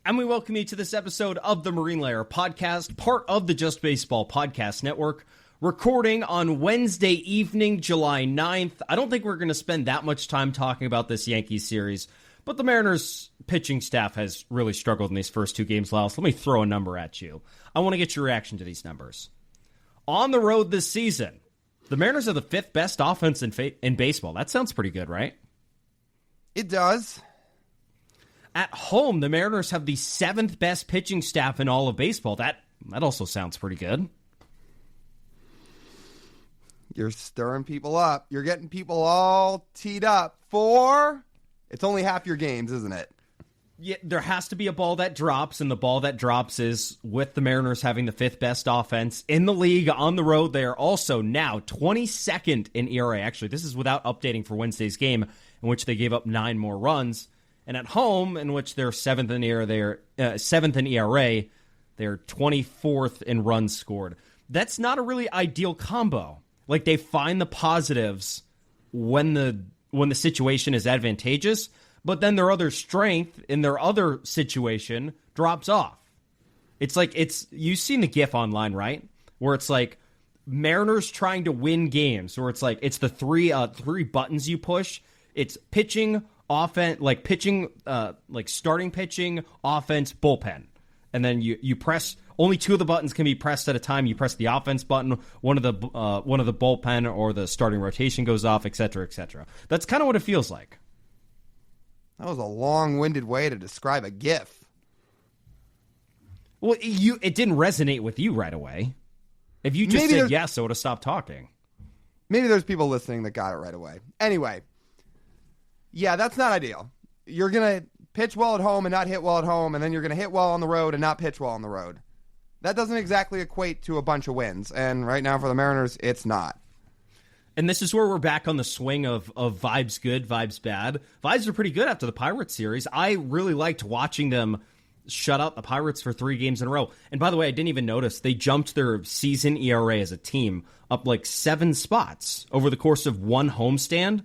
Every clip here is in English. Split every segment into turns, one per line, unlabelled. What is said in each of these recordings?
And we welcome you to this episode of the Marine Layer podcast, part of the Just Baseball Podcast Network, recording on Wednesday evening, July 9th. I don't think we're going to spend that much time talking about this Yankees series, but the Mariners pitching staff has really struggled in these first two games, Lyle. So let me throw a number at you. I want to get your reaction to these numbers. On the road this season, the Mariners are the fifth best offense in baseball. That sounds pretty good, right?
It does.
At home, the Mariners have the seventh best pitching staff in all of baseball. That also sounds pretty good.
You're stirring people up. You're getting people all teed up for... It's only half your games, isn't it?
Yeah, there has to be a ball that drops, and the ball that drops is with the Mariners having the fifth best offense in the league on the road. They are also now 22nd in ERA. Actually, this is without updating for Wednesday's game, in which they gave up 9 more runs. And at home, in which they're seventh in ERA, they're 24th in runs scored. That's not a really ideal combo. Like, they find the positives when the situation is advantageous, but then their other strength in their other situation drops off. It's like, you've seen the GIF online, right? Where it's like Mariners trying to win games, where it's like it's the three buttons you push. It's pitching, offense, like pitching, like starting pitching, offense, bullpen, and then you press. Only 2 of the buttons can be pressed at a time. You press the offense button, one of the bullpen or the starting rotation goes off, etc., etc. That's kind of what it feels like.
That was a long-winded way to describe a GIF.
Well, it didn't resonate with you right away. If you just said yes, I would have stopped talking.
Maybe there's people listening that got it right away. Anyway, yeah, that's not ideal. You're going to pitch well at home and not hit well at home, and then you're going to hit well on the road and not pitch well on the road. That doesn't exactly equate to a bunch of wins, and right now for the Mariners, it's not.
And this is where we're back on the swing of vibes good, vibes bad. Vibes are pretty good after the Pirates series. I really liked watching them shut out the Pirates for 3 games in a row. And by the way, I didn't even notice, they jumped their season ERA as a team up like 7 spots over the course of one homestand,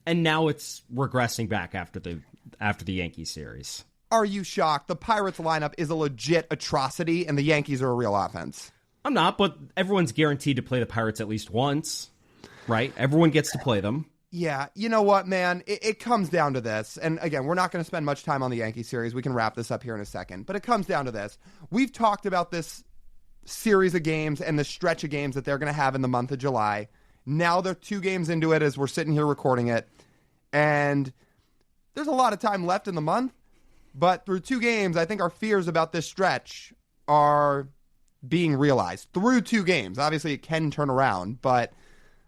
and now it's regressing back after the Yankees series.
Are you shocked? The Pirates lineup is a legit atrocity, and the Yankees are a real offense.
I'm not, but everyone's guaranteed to play the Pirates at least once, right? Everyone gets to play them.
Yeah, you know what, man? It comes down to this. And again, we're not going to spend much time on the Yankee series. We can wrap this up here in a second. But it comes down to this. We've talked about this series of games and the stretch of games that they're going to have in the month of July. Now they're 2 games into it as we're sitting here recording it. And there's a lot of time left in the month. But through 2 games, I think our fears about this stretch are being realized. Through 2 games. Obviously, it can turn around, but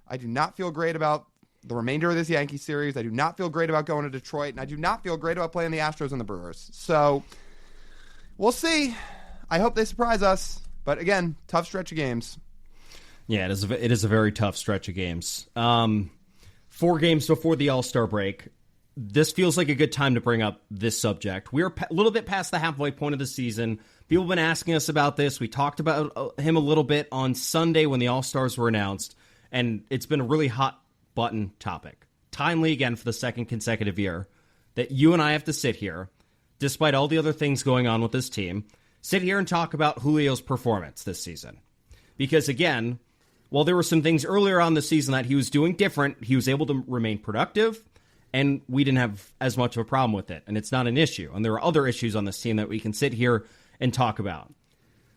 I do not feel great about the remainder of this Yankee series. I do not feel great about going to Detroit, and I do not feel great about playing the Astros and the Brewers. So, we'll see. I hope they surprise us. But again, tough stretch of games.
Yeah, it is a very tough stretch of games. 4 games before the All-Star break. This feels like a good time to bring up this subject. We're a little bit past the halfway point of the season. People have been asking us about this. We talked about him a little bit on Sunday when the All-Stars were announced, and it's been a really hot-button topic. Timely, again, for the second consecutive year, that you and I have to sit here, despite all the other things going on with this team, sit here and talk about Julio's performance this season. Because, again, while there were some things earlier on the season that he was doing different, he was able to remain productive, and we didn't have as much of a problem with it, and it's not an issue. And there are other issues on this team that we can sit here and talk about.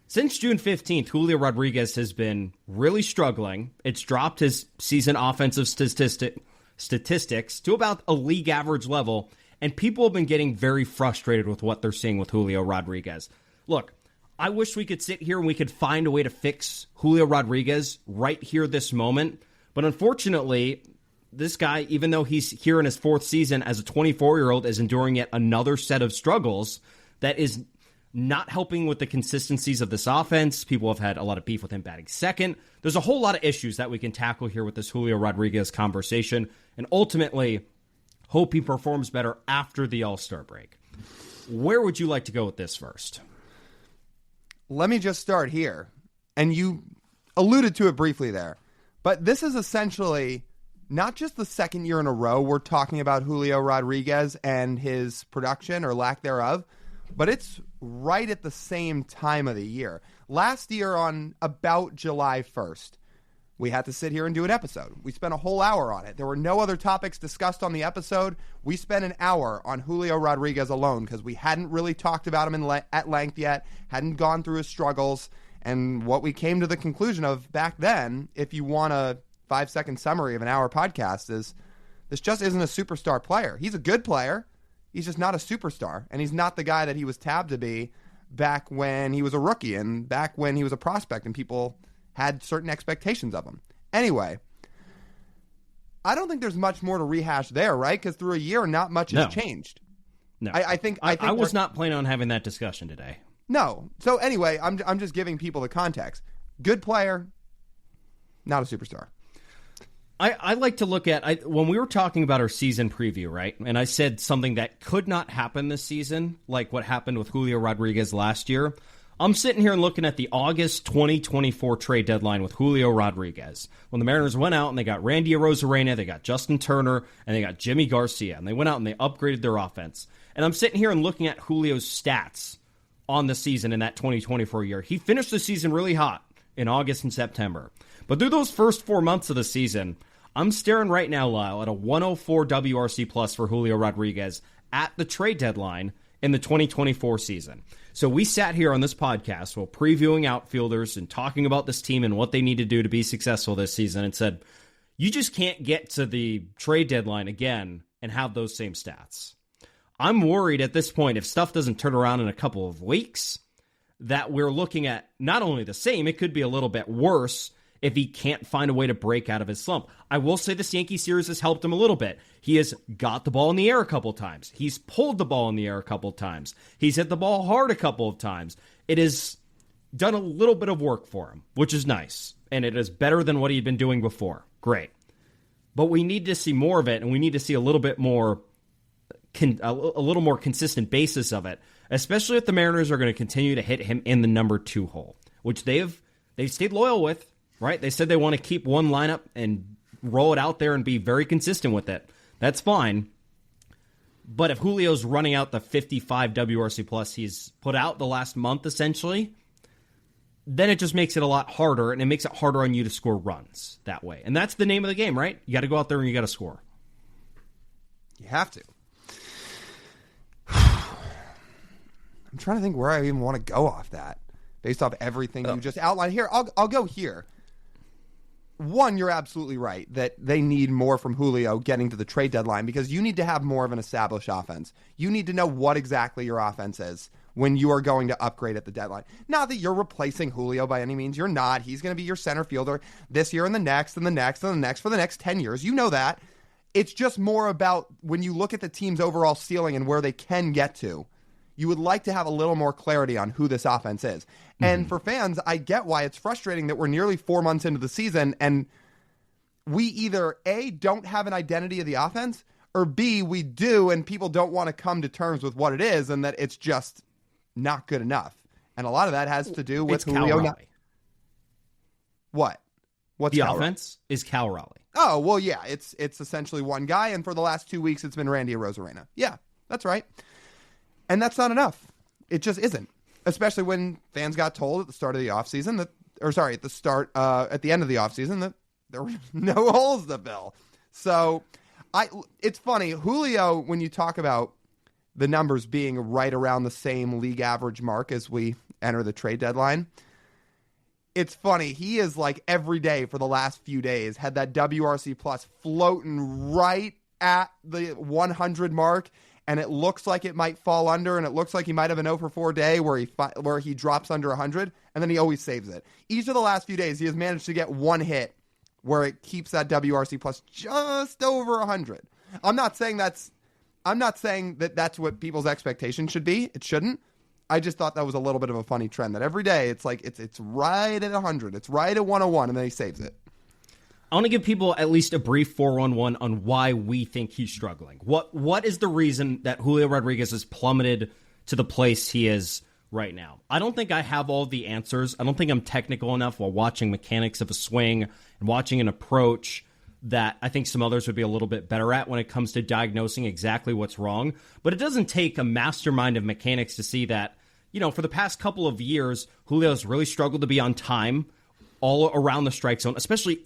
Since June 15th, Julio Rodriguez has been really struggling. It's dropped his season offensive statistics to about a league average level, and people have been getting very frustrated with what they're seeing with Julio Rodriguez. Look, I wish we could sit here and we could find a way to fix Julio Rodriguez right here this moment, but unfortunately, this guy, even though he's here in his 4th season as a 24-year-old, is enduring yet another set of struggles that is not helping with the consistencies of this offense. People have had a lot of beef with him batting second. There's a whole lot of issues that we can tackle here with this Julio Rodriguez conversation, and ultimately hope he performs better after the All-Star break. Where would you like to go with this first?
Let me just start here. And you alluded to it briefly there. But this is essentially not just the second year in a row we're talking about Julio Rodriguez and his production or lack thereof, but it's right at the same time of the year. Last year on about July 1st, we had to sit here and do an episode. We spent a whole hour on it. There were no other topics discussed on the episode. We spent an hour on Julio Rodriguez alone because we hadn't really talked about him at length yet, hadn't gone through his struggles. And what we came to the conclusion of back then, if you want a 5-second summary of an hour podcast, is this just isn't a superstar player. He's a good player. He's just not a superstar. And he's not the guy that he was tabbed to be back when he was a rookie and back when he was a prospect and people had certain expectations of him. Anyway, I don't think there's much more to rehash there, right? Because through a year, not much has changed.
No,
I think
I was not planning on having that discussion today.
No. So anyway, I'm just giving people the context. Good player, not a superstar.
I like to look at, when we were talking about our season preview, right? And I said something that could not happen this season, like what happened with Julio Rodriguez last year. I'm sitting here and looking at the August 2024 trade deadline with Julio Rodriguez. When the Mariners went out and they got Randy Arozarena, they got Justin Turner, and they got Jimmy Garcia. And they went out and they upgraded their offense. And I'm sitting here and looking at Julio's stats on the season in that 2024 year. He finished the season really hot in August and September. But through those first 4 months of the season, I'm staring right now, Lyle, at a 104 WRC plus for Julio Rodriguez at the trade deadline in the 2024 season. So we sat here on this podcast while previewing outfielders and talking about this team and what they need to do to be successful this season and said, you just can't get to the trade deadline again and have those same stats. I'm worried at this point, if stuff doesn't turn around in a couple of weeks, that we're looking at not only the same, it could be a little bit worse if he can't find a way to break out of his slump. I will say this Yankee series has helped him a little bit. He has got the ball in the air a couple times. He's pulled the ball in the air a couple times. He's hit the ball hard a couple of times. It has done a little bit of work for him, which is nice. And it is better than what he'd been doing before. Great. But we need to see more of it, and we need to see a little bit more, a little more consistent basis of it, especially if the Mariners are going to continue to hit him in the number 2 hole, which they've stayed loyal with. Right? They said they want to keep one lineup and roll it out there and be very consistent with it. That's fine. But if Julio's running out the 55 WRC plus he's put out the last month, essentially, then it just makes it a lot harder, and it makes it harder on you to score runs that way. And that's the name of the game, right? You got to go out there and you got to score.
You have to. I'm trying to think where I even want to go off that, based off everything you just outlined here. I'll go here. One, you're absolutely right that they need more from Julio getting to the trade deadline because you need to have more of an established offense. You need to know what exactly your offense is when you are going to upgrade at the deadline. Not that you're replacing Julio by any means. You're not. He's going to be your center fielder this year and the next and the next and the next for the next 10 years. You know that. It's just more about when you look at the team's overall ceiling and where they can get to, you would like to have a little more clarity on who this offense is. And for fans, I get why it's frustrating that we're nearly 4 months into the season and we either A, don't have an identity of the offense, or B, we do and people don't want to come to terms with what it is and that it's just not good enough. And a lot of that has to do with Julio. What? What's
the offense is Cal Raleigh.
Oh, well, yeah, it's essentially one guy, and for the last 2 weeks, it's been Randy Arozarena. Yeah, that's right. And that's not enough. It just isn't. Especially when fans got told at the start of the offseason at the end of the offseason that there were no holes to fill. So it's funny. Julio, when you talk about the numbers being right around the same league average mark as we enter the trade deadline, it's funny. He is like every day for the last few days had that WRC plus floating right at the 100 mark. And it looks like it might fall under, and it looks like he might have an 0 for 4 day where he drops under 100, and then he always saves it. Each of the last few days, he has managed to get one hit where it keeps that WRC plus just over 100. I'm not saying that that's what people's expectations should be. It shouldn't. I just thought that was a little bit of a funny trend that every day it's like it's right at 100, it's right at 101, and then he saves it.
I want to give people at least a brief 411 on why we think he's struggling. What is the reason that Julio Rodriguez has plummeted to the place he is right now? I don't think I have all the answers. I don't think I'm technical enough while watching mechanics of a swing and watching an approach that I think some others would be a little bit better at when it comes to diagnosing exactly what's wrong. But it doesn't take a mastermind of mechanics to see that, for the past couple of years, Julio's really struggled to be on time all around the strike zone, especially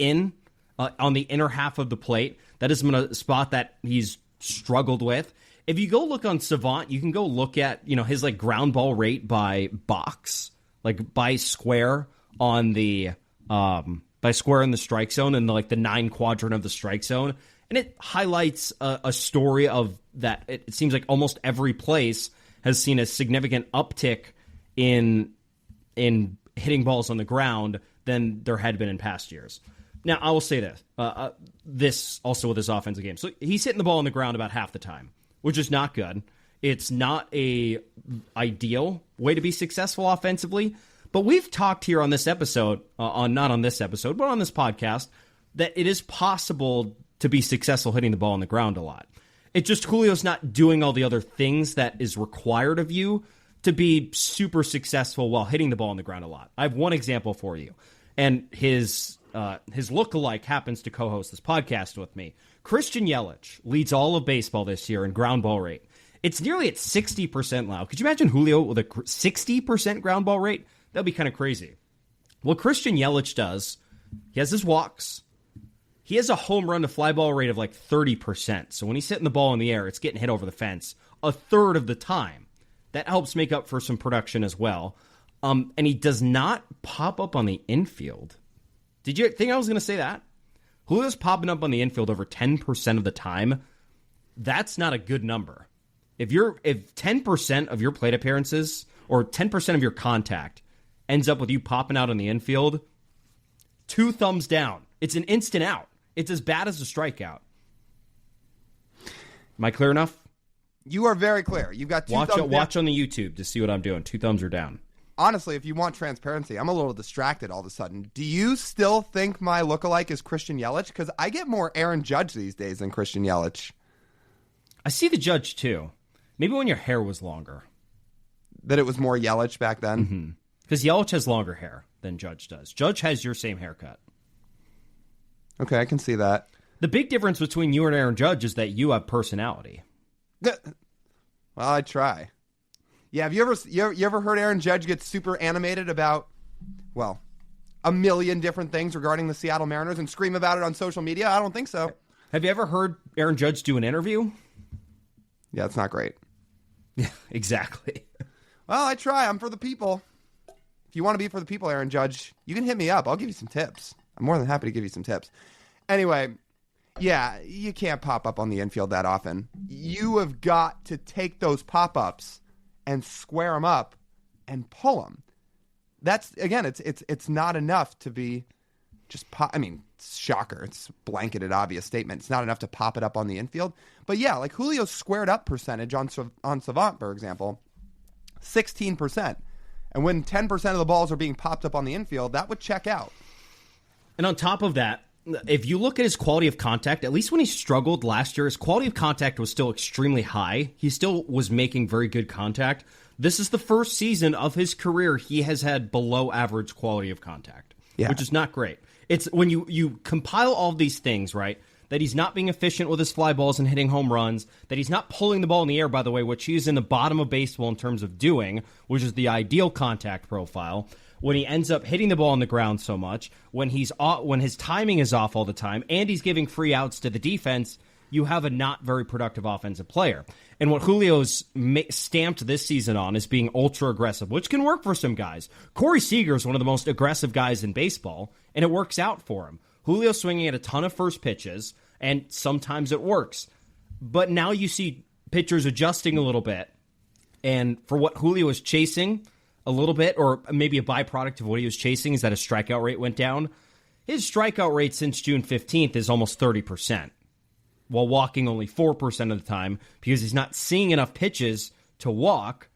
on the inner half of the plate. That has been a spot that he's struggled with. If you go look on Savant, you can go look at, his ground ball rate by box, by square on the by square in the strike zone and the 9 quadrant of the strike zone. And it highlights a story of that. It seems like almost every place has seen a significant uptick in hitting balls on the ground than there had been in past years. Now, I will say this. This also with his offensive game. So he's hitting the ball on the ground about half the time, which is not good. It's not a ideal way to be successful offensively. But we've talked here on this episode, not on this episode, but on this podcast, that it is possible to be successful hitting the ball on the ground a lot. It's just Julio's not doing all the other things that is required of you to be super successful while hitting the ball on the ground a lot. I have one example for you, and his lookalike happens to co-host this podcast with me. Christian Yelich leads all of baseball this year in ground ball rate. It's nearly at 60% now. Could you imagine Julio with a 60% ground ball rate? That'd be kind of crazy. What Christian Yelich does, he has his walks. He has a home run to fly ball rate of 30%. So when he's hitting the ball in the air, it's getting hit over the fence a third of the time. That helps make up for some production as well. And he does not pop up on the infield. Did you think I was going to say that? Julio's popping up on the infield over 10% of the time. That's not a good number. If 10% of your plate appearances or 10% of your contact ends up with you popping out on the infield, 2 thumbs down. It's an instant out. It's as bad as a strikeout. Am I clear enough?
You are very clear. You've got 2 thumbs down.
Watch on the YouTube to see what I'm doing. 2 thumbs are down.
Honestly, if you want transparency, I'm a little distracted all of a sudden. Do you still think my lookalike is Christian Yelich? Because I get more Aaron Judge these days than Christian Yelich.
I see the Judge, too. Maybe when your hair was longer.
That it was more Yelich back then?
Because Yelich has longer hair than Judge does. Judge has your same haircut.
Okay, I can see that.
The big difference between you and Aaron Judge is that you have personality.
Well, I try. Yeah, have you ever heard Aaron Judge get super animated about, a million different things regarding the Seattle Mariners and scream about it on social media? I don't think so.
Have you ever heard Aaron Judge do an interview?
Yeah, it's not great.
Yeah, exactly.
Well, I try. I'm for the people. If you want to be for the people, Aaron Judge, you can hit me up. I'll give you some tips. I'm more than happy to give you some tips. Anyway, yeah, you can't pop up on the infield that often. You have got to take those pop-ups and square them up and pull them. That's, again, it's not enough to be just shocker. It's a blanketed obvious statement. It's not enough to pop it up on the infield. But yeah, Julio's squared up percentage on Savant, for example, 16%. And when 10% of the balls are being popped up on the infield, that would check out.
And on top of that, if you look at his quality of contact, at least when he struggled last year, his quality of contact was still extremely high. He still was making very good contact. This is the first season of his career he has had below average quality of contact, which is not great. It's when you compile all of these things, right, that he's not being efficient with his fly balls and hitting home runs, that he's not pulling the ball in the air, by the way, which he is in the bottom of baseball in terms of doing, which is the ideal contact profile. When he ends up hitting the ball on the ground so much, when his timing is off all the time, and he's giving free outs to the defense, you have a not very productive offensive player. And what Julio's stamped this season on is being ultra aggressive, which can work for some guys. Corey Seager is one of the most aggressive guys in baseball, and it works out for him. Julio's swinging at a ton of first pitches, and sometimes it works. But now you see pitchers adjusting a little bit, and for what Julio is chasing a little bit, or maybe a byproduct of what he was chasing, is that his strikeout rate went down. His strikeout rate since June 15th is almost 30%, while walking only 4% of the time, because he's not seeing enough pitches to walk,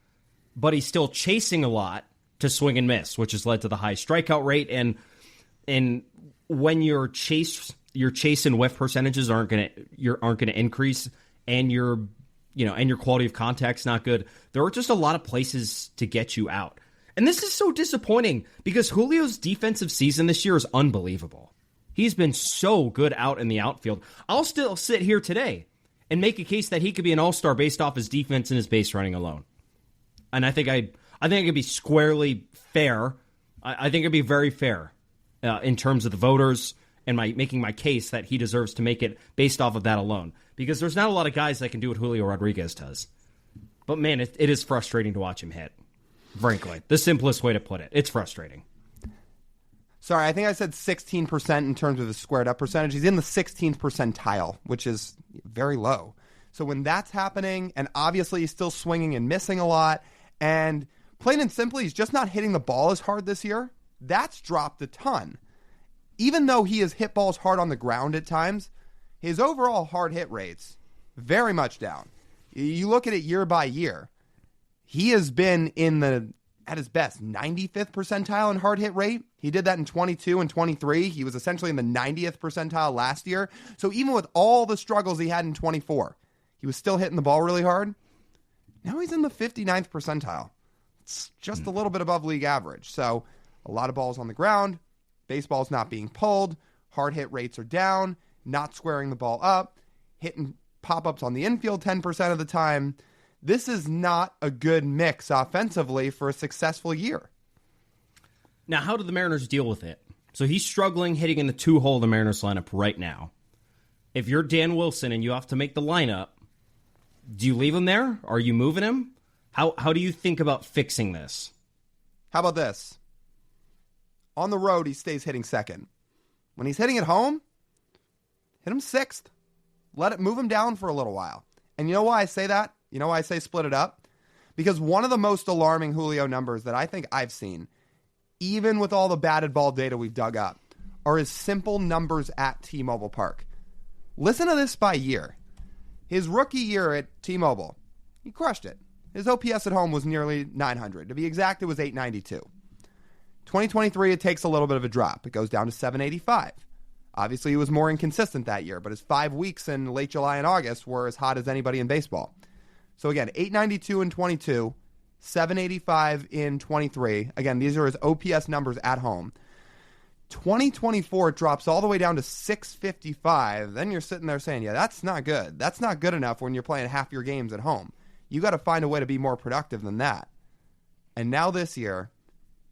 but he's still chasing a lot to swing and miss, which has led to the high strikeout rate. And when your chase and whiff percentages aren't going to increase, and your quality of contact's not good, there are just a lot of places to get you out. And this is so disappointing because Julio's defensive season this year is unbelievable. He's been so good out in the outfield. I'll still sit here today and make a case that he could be an all-star based off his defense and his base running alone. And I think I could be squarely fair. I think it'd be very fair in terms of the voters and making my case that he deserves to make it based off of that alone. Because there's not a lot of guys that can do what Julio Rodriguez does. But man, it is frustrating to watch him hit. Frankly, the simplest way to put it. It's frustrating.
Sorry, I think I said 16% in terms of his squared up percentage. He's in the 16th percentile, which is very low. So when that's happening, and obviously he's still swinging and missing a lot, and plain and simply, he's just not hitting the ball as hard this year, that's dropped a ton. Even though he has hit balls hard on the ground at times, his overall hard hit rates very much down. You look at it year by year, he has been at his best, 95th percentile in hard hit rate. He did that in 22 and 23. He was essentially in the 90th percentile last year. So even with all the struggles he had in 24, he was still hitting the ball really hard. Now he's in the 59th percentile. It's just a little bit above league average. So a lot of balls on the ground. Baseball's not being pulled. Hard hit rates are down. Not squaring the ball up. Hitting pop-ups on the infield 10% of the time. This is not a good mix offensively for a successful year.
Now, how do the Mariners deal with it? So he's struggling hitting in the 2-hole of the Mariners lineup right now. If you're Dan Wilson and you have to make the lineup, do you leave him there? Are you moving him? How do you think about fixing this?
How about this? On the road, he stays hitting second. When he's hitting at home, hit him sixth. Let it move him down for a little while. And you know why I say that? You know why I say split it up? Because one of the most alarming Julio numbers that I think I've seen, even with all the batted ball data we've dug up, are his simple numbers at T-Mobile Park. Listen to this by year. His rookie year at T-Mobile, he crushed it. His OPS at home was nearly 900. To be exact, it was 892. 2023, it takes a little bit of a drop. It goes down to 785. Obviously, he was more inconsistent that year, but his 5 weeks in late July and August were as hot as anybody in baseball. So again, 892 in 22, 785 in 23. Again, these are his OPS numbers at home. 2024, it drops all the way down to 655. Then you're sitting there saying, yeah, that's not good. That's not good enough when you're playing half your games at home. You got to find a way to be more productive than that. And now this year,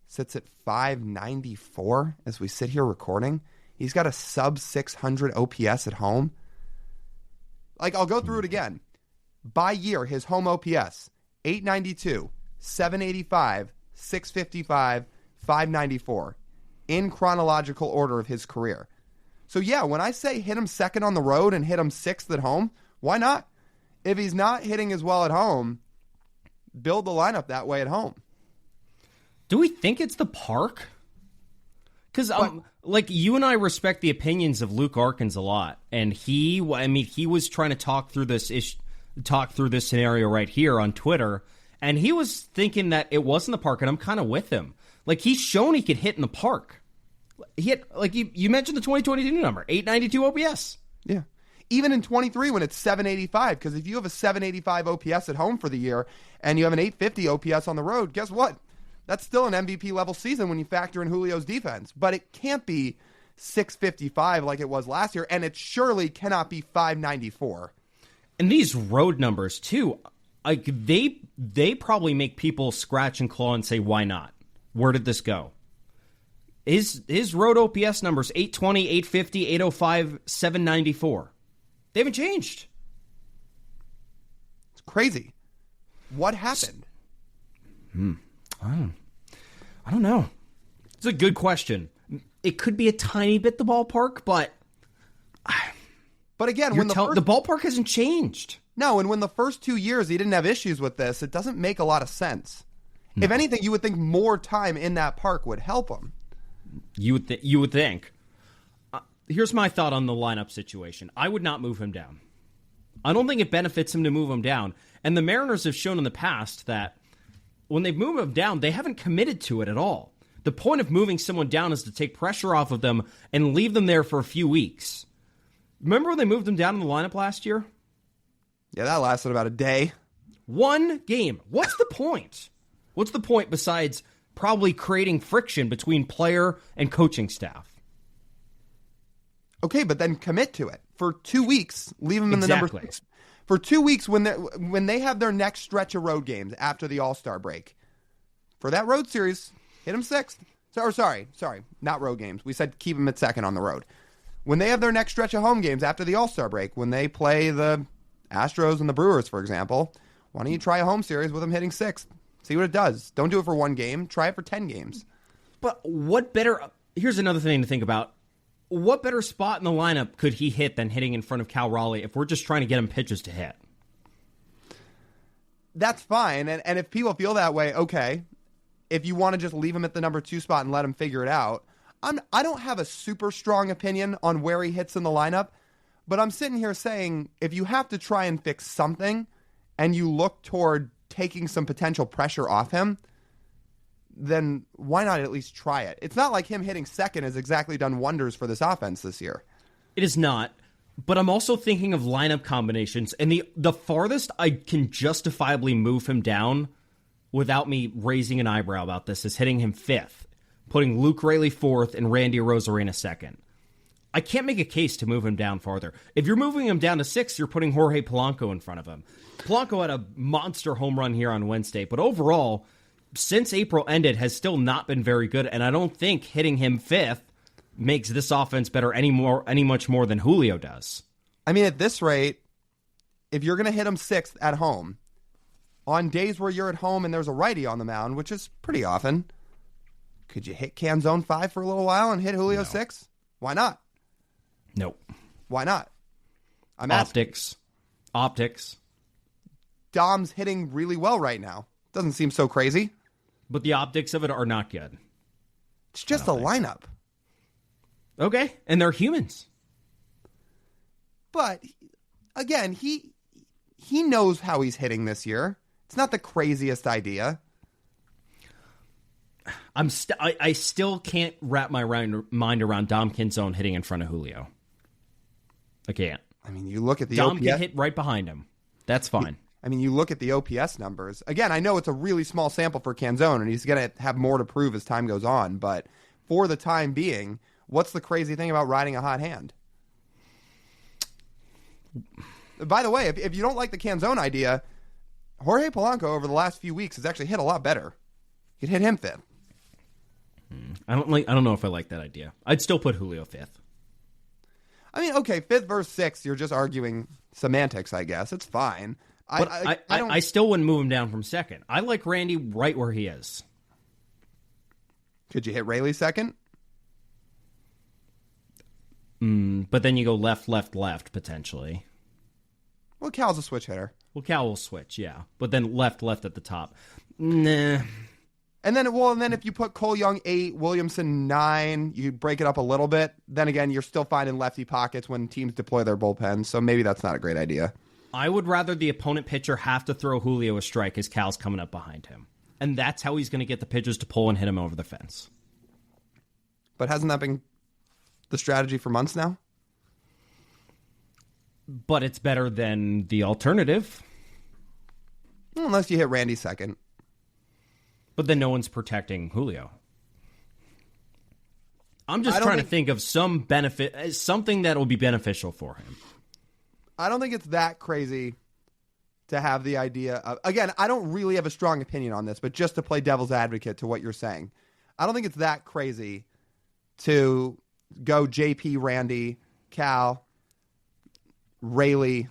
sits at 594 as we sit here recording. He's got a sub 600 OPS at home. Like, I'll go through it again. By year, his home OPS, 892, 785, 655, 594, in chronological order of his career. So yeah, when I say hit him second on the road and hit him sixth at home, why not? If he's not hitting as well at home, build the lineup that way at home.
Do we think it's the park? Because like, you and I respect the opinions of Luke Arkins a lot, and he was trying to talk through this scenario right here on Twitter, and he was thinking that it wasn't the park, and I'm kind of with him. Like, he's shown he could hit in the park. He hit, like you mentioned the 2022 number, 892 OPS.
Yeah. Even in 23 when it's 785, because if you have a 785 OPS at home for the year and you have an 850 OPS on the road, guess what? That's still an MVP level season when you factor in Julio's defense. But it can't be 655 like it was last year, and it surely cannot be 594.
And these road numbers, too, like they probably make people scratch and claw and say, why not? Where did this go? His road OPS numbers, 820, 850, 805, 794. They haven't changed.
It's crazy. What happened?
I don't know. It's a good question. It could be a tiny bit the ballpark, but
again, when the
ballpark hasn't changed.
No, and when the first 2 years he didn't have issues with this, it doesn't make a lot of sense. No. If anything, you would think more time in that park would help him.
You would think. Here's my thought on the lineup situation. I would not move him down. I don't think it benefits him to move him down. And the Mariners have shown in the past that when they've moved him down, they haven't committed to it at all. The point of moving someone down is to take pressure off of them and leave them there for a few weeks. Remember when they moved him down in the lineup last year?
Yeah, that lasted about a day.
One game. What's the point? What's the point besides probably creating friction between player and coaching staff?
Okay, but then commit to it. For 2 weeks, leave him in the number 6. For 2 weeks, when they have their next stretch of road games after the All-Star break, for that road series, hit him 6th. Sorry, not road games. We said keep him at 2nd on the road. When they have their next stretch of home games after the All-Star break, when they play the Astros and the Brewers, for example, why don't you try a home series with him hitting 6th? See what it does. Don't do it for 1 game. Try it for 10 games.
But what better... Here's another thing to think about. What better spot in the lineup could he hit than hitting in front of Cal Raleigh if we're just trying to get him pitches to hit?
That's fine. And if people feel that way, okay. If you want to just leave him at the number 2 spot and let him figure it out. I don't have a super strong opinion on where he hits in the lineup, but I'm sitting here saying if you have to try and fix something and you look toward taking some potential pressure off him, then why not at least try it? It's not like him hitting 2nd has exactly done wonders for this offense this year.
It is not, but I'm also thinking of lineup combinations, and the farthest I can justifiably move him down without me raising an eyebrow about this is hitting him 5th, putting Luke Raley 4th and Randy Arozarena 2nd. I can't make a case to move him down farther. If you're moving him down to 6th, you're putting Jorge Polanco in front of him. Polanco had a monster home run here on Wednesday, but overall, since April ended, has still not been very good, and I don't think hitting him 5th makes this offense better any much more than Julio does.
I mean, at this rate, if you're going to hit him 6th at home, on days where you're at home and there's a righty on the mound, which is pretty often, could you hit Canzone 5 for a little while and hit Julio 6? Why not?
Nope.
Why not? I'm
Optics.
Dom's hitting really well right now. Doesn't seem so crazy.
But the optics of it are not good.
It's just a lineup.
Okay, and they're humans.
But, again, he knows how he's hitting this year. It's not the craziest idea.
I still can't wrap my mind around Dom Canzone hitting in front of Julio. I can't.
I mean, you look at the
Dom
OPS.
can hit right behind him. That's fine.
I mean, you look at the OPS numbers. Again, I know it's a really small sample for Canzone, and he's going to have more to prove as time goes on. But for the time being, what's the crazy thing about riding a hot hand? By the way, if you don't like the Canzone idea, Jorge Polanco over the last few weeks has actually hit a lot better. You could hit him 5th.
I don't know if I like that idea. I'd still put Julio 5th.
I mean, okay, 5th versus 6th, you're just arguing semantics, I guess. It's fine.
But I still wouldn't move him down from 2nd. I like Randy right where he is.
Could you hit Raley 2nd?
But then you go left, potentially.
Well, Cal's a switch hitter.
Well, Cal will switch, yeah. But then left at the top. Nah.
And then if you put Cole Young 8, Williamson 9, you break it up a little bit. Then again, you're still finding lefty pockets when teams deploy their bullpens, so maybe that's not a great idea.
I would rather the opponent pitcher have to throw Julio a strike as Cal's coming up behind him. And that's how he's going to get the pitchers to pull and hit him over the fence.
But hasn't that been the strategy for months now?
But it's better than the alternative.
Unless you hit Randy 2nd.
But then no one's protecting Julio. I'm just trying to think of some benefit, something that will be beneficial for him.
I don't think it's that crazy to have the idea of... Again, I don't really have a strong opinion on this, but just to play devil's advocate to what you're saying, I don't think it's that crazy to go JP, Randy, Cal, Raley,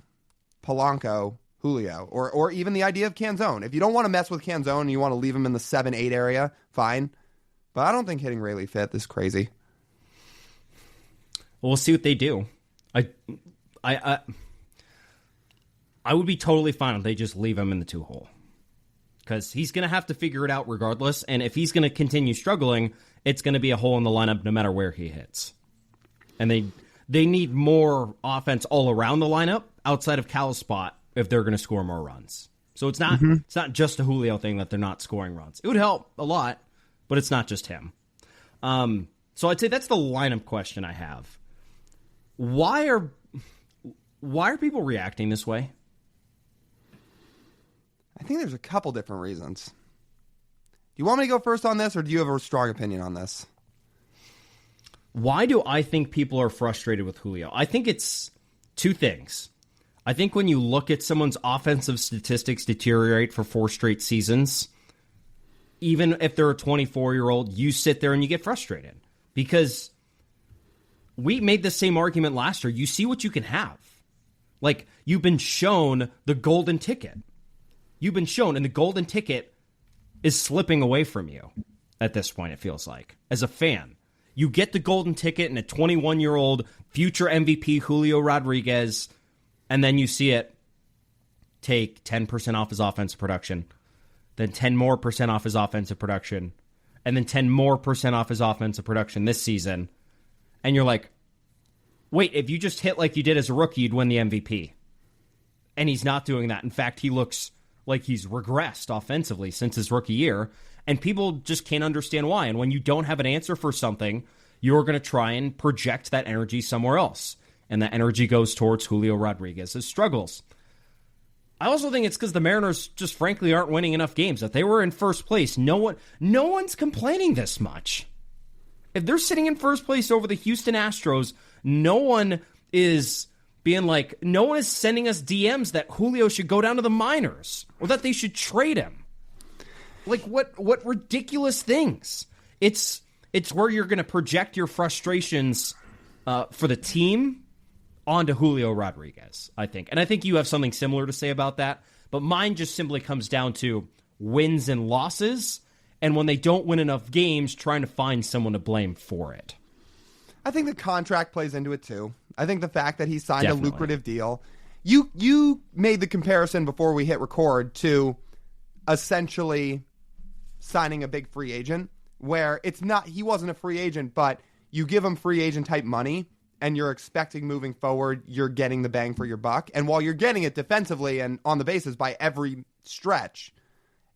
Polanco, Julio, or even the idea of Canzone. If you don't want to mess with Canzone and you want to leave him in the 7-8 area, fine. But I don't think hitting Raley 5th is crazy.
Well, we'll see what they do. I would be totally fine if they just leave him in the 2-hole. Because he's going to have to figure it out regardless, and if he's going to continue struggling, it's going to be a hole in the lineup no matter where he hits. And they need more offense all around the lineup outside of Cal's spot if they're going to score more runs. So it's not just a Julio thing that they're not scoring runs. It would help a lot, but it's not just him. So I'd say that's the lineup question I have. Why are people reacting this way?
I think there's a couple different reasons. Do you want me to go first on this, or do you have a strong opinion on this?
Why do I think people are frustrated with Julio? I think it's two things. I think when you look at someone's offensive statistics deteriorate for 4 straight seasons, even if they're a 24-year-old, you sit there and you get frustrated. Because we made the same argument last year. You see what you can have. Like, you've been shown the golden ticket. You've been shown, and the golden ticket is slipping away from you at this point, it feels like, as a fan. You get the golden ticket and a 21-year-old future MVP Julio Rodriguez, and then you see it take 10% off his offensive production, then 10% more off his offensive production, and then 10% more off his offensive production this season. And you're like, wait, if you just hit like you did as a rookie, you'd win the MVP. And he's not doing that. In fact, he looks like he's regressed offensively since his rookie year. And people just can't understand why. And when you don't have an answer for something, you're going to try and project that energy somewhere else. And that energy goes towards Julio Rodriguez's struggles. I also think it's because the Mariners just frankly aren't winning enough games. If they were in first place, no one's complaining this much. If they're sitting in first place over the Houston Astros, no one is being like, no one is sending us DMs that Julio should go down to the minors or that they should trade him. Like, what ridiculous things. It's where you're going to project your frustrations for the team onto Julio Rodriguez, I think. And I think you have something similar to say about that. But mine just simply comes down to wins and losses, and when they don't win enough games, trying to find someone to blame for it.
I think the contract plays into it, too. I think the fact that he signed
Definitely.
a lucrative deal. You made the comparison before we hit record to essentially signing a big free agent, where he wasn't a free agent, but you give him free agent type money and you're expecting moving forward, you're getting the bang for your buck. And while you're getting it defensively and on the bases by every stretch,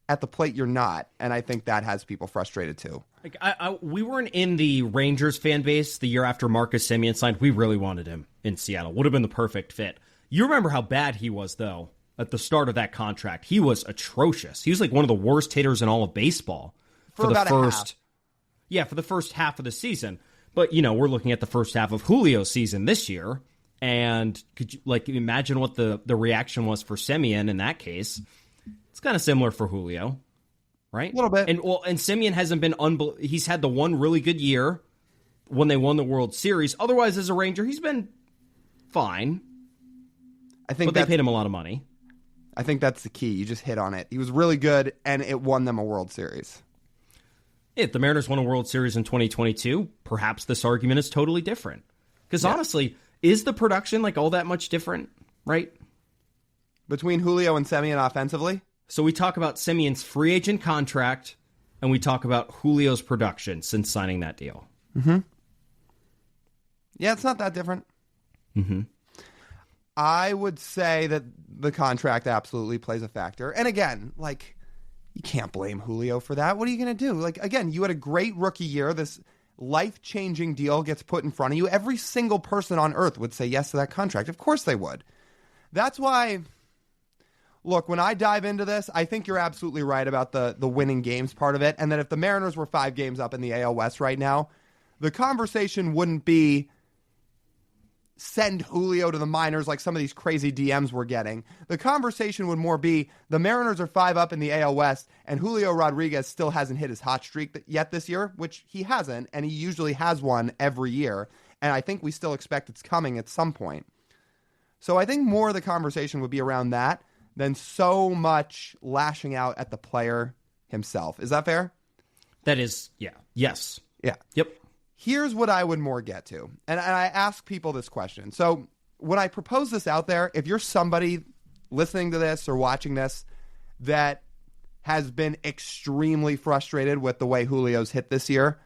at the plate you're not. And I think that has people frustrated too.
Like we weren't in the Rangers fan base the year after Marcus Semien signed. We really wanted him in Seattle. Would have been the perfect fit. You remember how bad he was, though, at the start of that contract. He was atrocious. He was like one of the worst hitters in all of baseball
for the first.
Yeah, for the first half of the season. But, we're looking at the first half of Julio's season this year. And could you imagine what the reaction was for Semien in that case? It's kind of similar for Julio, right?
A little bit.
And Semien hasn't been he's had the one really good year when they won the World Series. Otherwise, as a Ranger, he's been fine. But they paid him a lot of money.
I think that's the key. You just hit on it. He was really good, and it won them a World Series.
If the Mariners won a World Series in 2022, perhaps this argument is totally different. Because honestly, is the production all that much different, right?
Between Julio and Semien offensively?
So we talk about Semien's free agent contract, and we talk about Julio's production since signing that deal.
Mm-hmm. Yeah, it's not that different.
Mm-hmm.
I would say that the contract absolutely plays a factor. And again, you can't blame Julio for that. What are you going to do? Again, you had a great rookie year. This life-changing deal gets put in front of you. Every single person on earth would say yes to that contract. Of course they would. That's why, look, when I dive into this, I think you're absolutely right about the winning games part of it. And that if the Mariners were 5 games up in the AL West right now, the conversation wouldn't be send Julio to the minors like some of these crazy DMs we're getting. The conversation would more be the Mariners are 5 up in the AL West and Julio Rodriguez still hasn't hit his hot streak yet this year, which he hasn't, and he usually has one every year. And I think we still expect it's coming at some point. So I think more of the conversation would be around that than so much lashing out at the player himself. Is that fair?
That is, yeah. Yes.
Yeah.
Yep.
Here's what I would more get to. And I ask people this question. So when I propose this out there, if you're somebody listening to this or watching this that has been extremely frustrated with the way Julio's hit this year,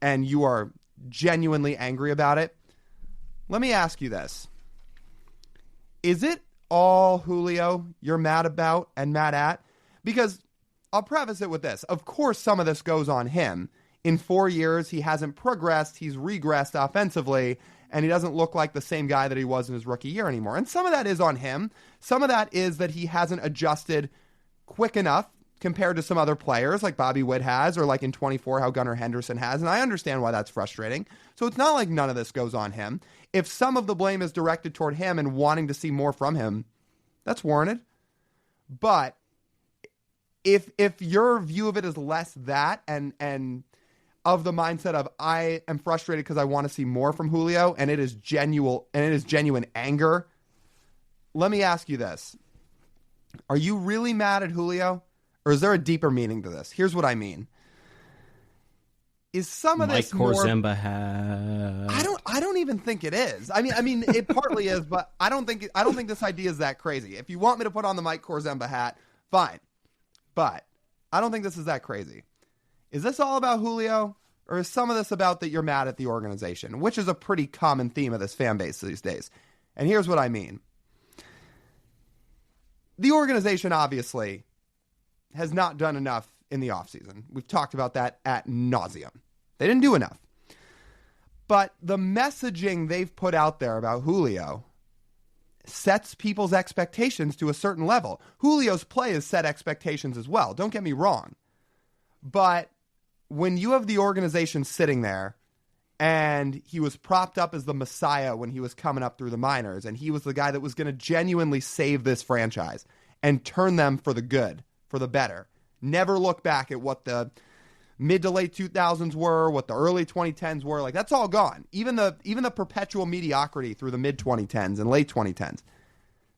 and you are genuinely angry about it, let me ask you this. Is it all Julio you're mad about and mad at? Because I'll preface it with this. Of course, some of this goes on him. In 4 years, he hasn't progressed. He's regressed offensively, and he doesn't look like the same guy that he was in his rookie year anymore. And some of that is on him. Some of that is that he hasn't adjusted quick enough compared to some other players like Bobby Witt has, or like in 24 how Gunnar Henderson has, and I understand why that's frustrating. So it's not like none of this goes on him. If some of the blame is directed toward him and wanting to see more from him, that's warranted. But if your view of it is less that and of the mindset of I am frustrated because I want to see more from Julio, and it is genuine anger, let me ask you this. Are you really mad at Julio? Or is there a deeper meaning to this? Here's what I mean. Is some of this more...
Mike Korzemba hat.
I don't even think it is. I mean, it partly is, but I don't think this idea is that crazy. If you want me to put on the Mike Korzemba hat, fine. But I don't think this is that crazy. Is this all about Julio? Or is some of this about that you're mad at the organization? Which is a pretty common theme of this fan base these days. And here's what I mean. The organization, obviously, has not done enough in the offseason. We've talked about that ad nauseum. They didn't do enough. But the messaging they've put out there about Julio sets people's expectations to a certain level. Julio's play has set expectations as well. Don't get me wrong. But when you have the organization sitting there, and he was propped up as the Messiah when he was coming up through the minors, and he was the guy that was going to genuinely save this franchise and turn them for the good, for the better. Never look back at what the mid to late 2000s were, what the early 2010s were. Like, that's all gone. Even the perpetual mediocrity through the mid 2010s and late 2010s.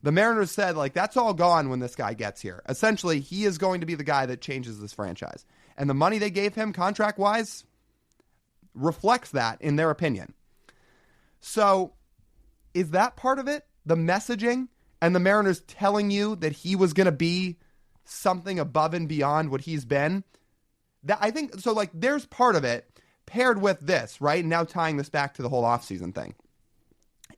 The Mariners said, like, that's all gone when this guy gets here. Essentially, he is going to be the guy that changes this franchise. And the money they gave him contract-wise reflects that in their opinion. So is that part of it? The messaging and the Mariners telling you that he was going to be something above and beyond what he's been? That I think so. Like, there's part of it paired with this, right? And now tying this back to the whole offseason thing.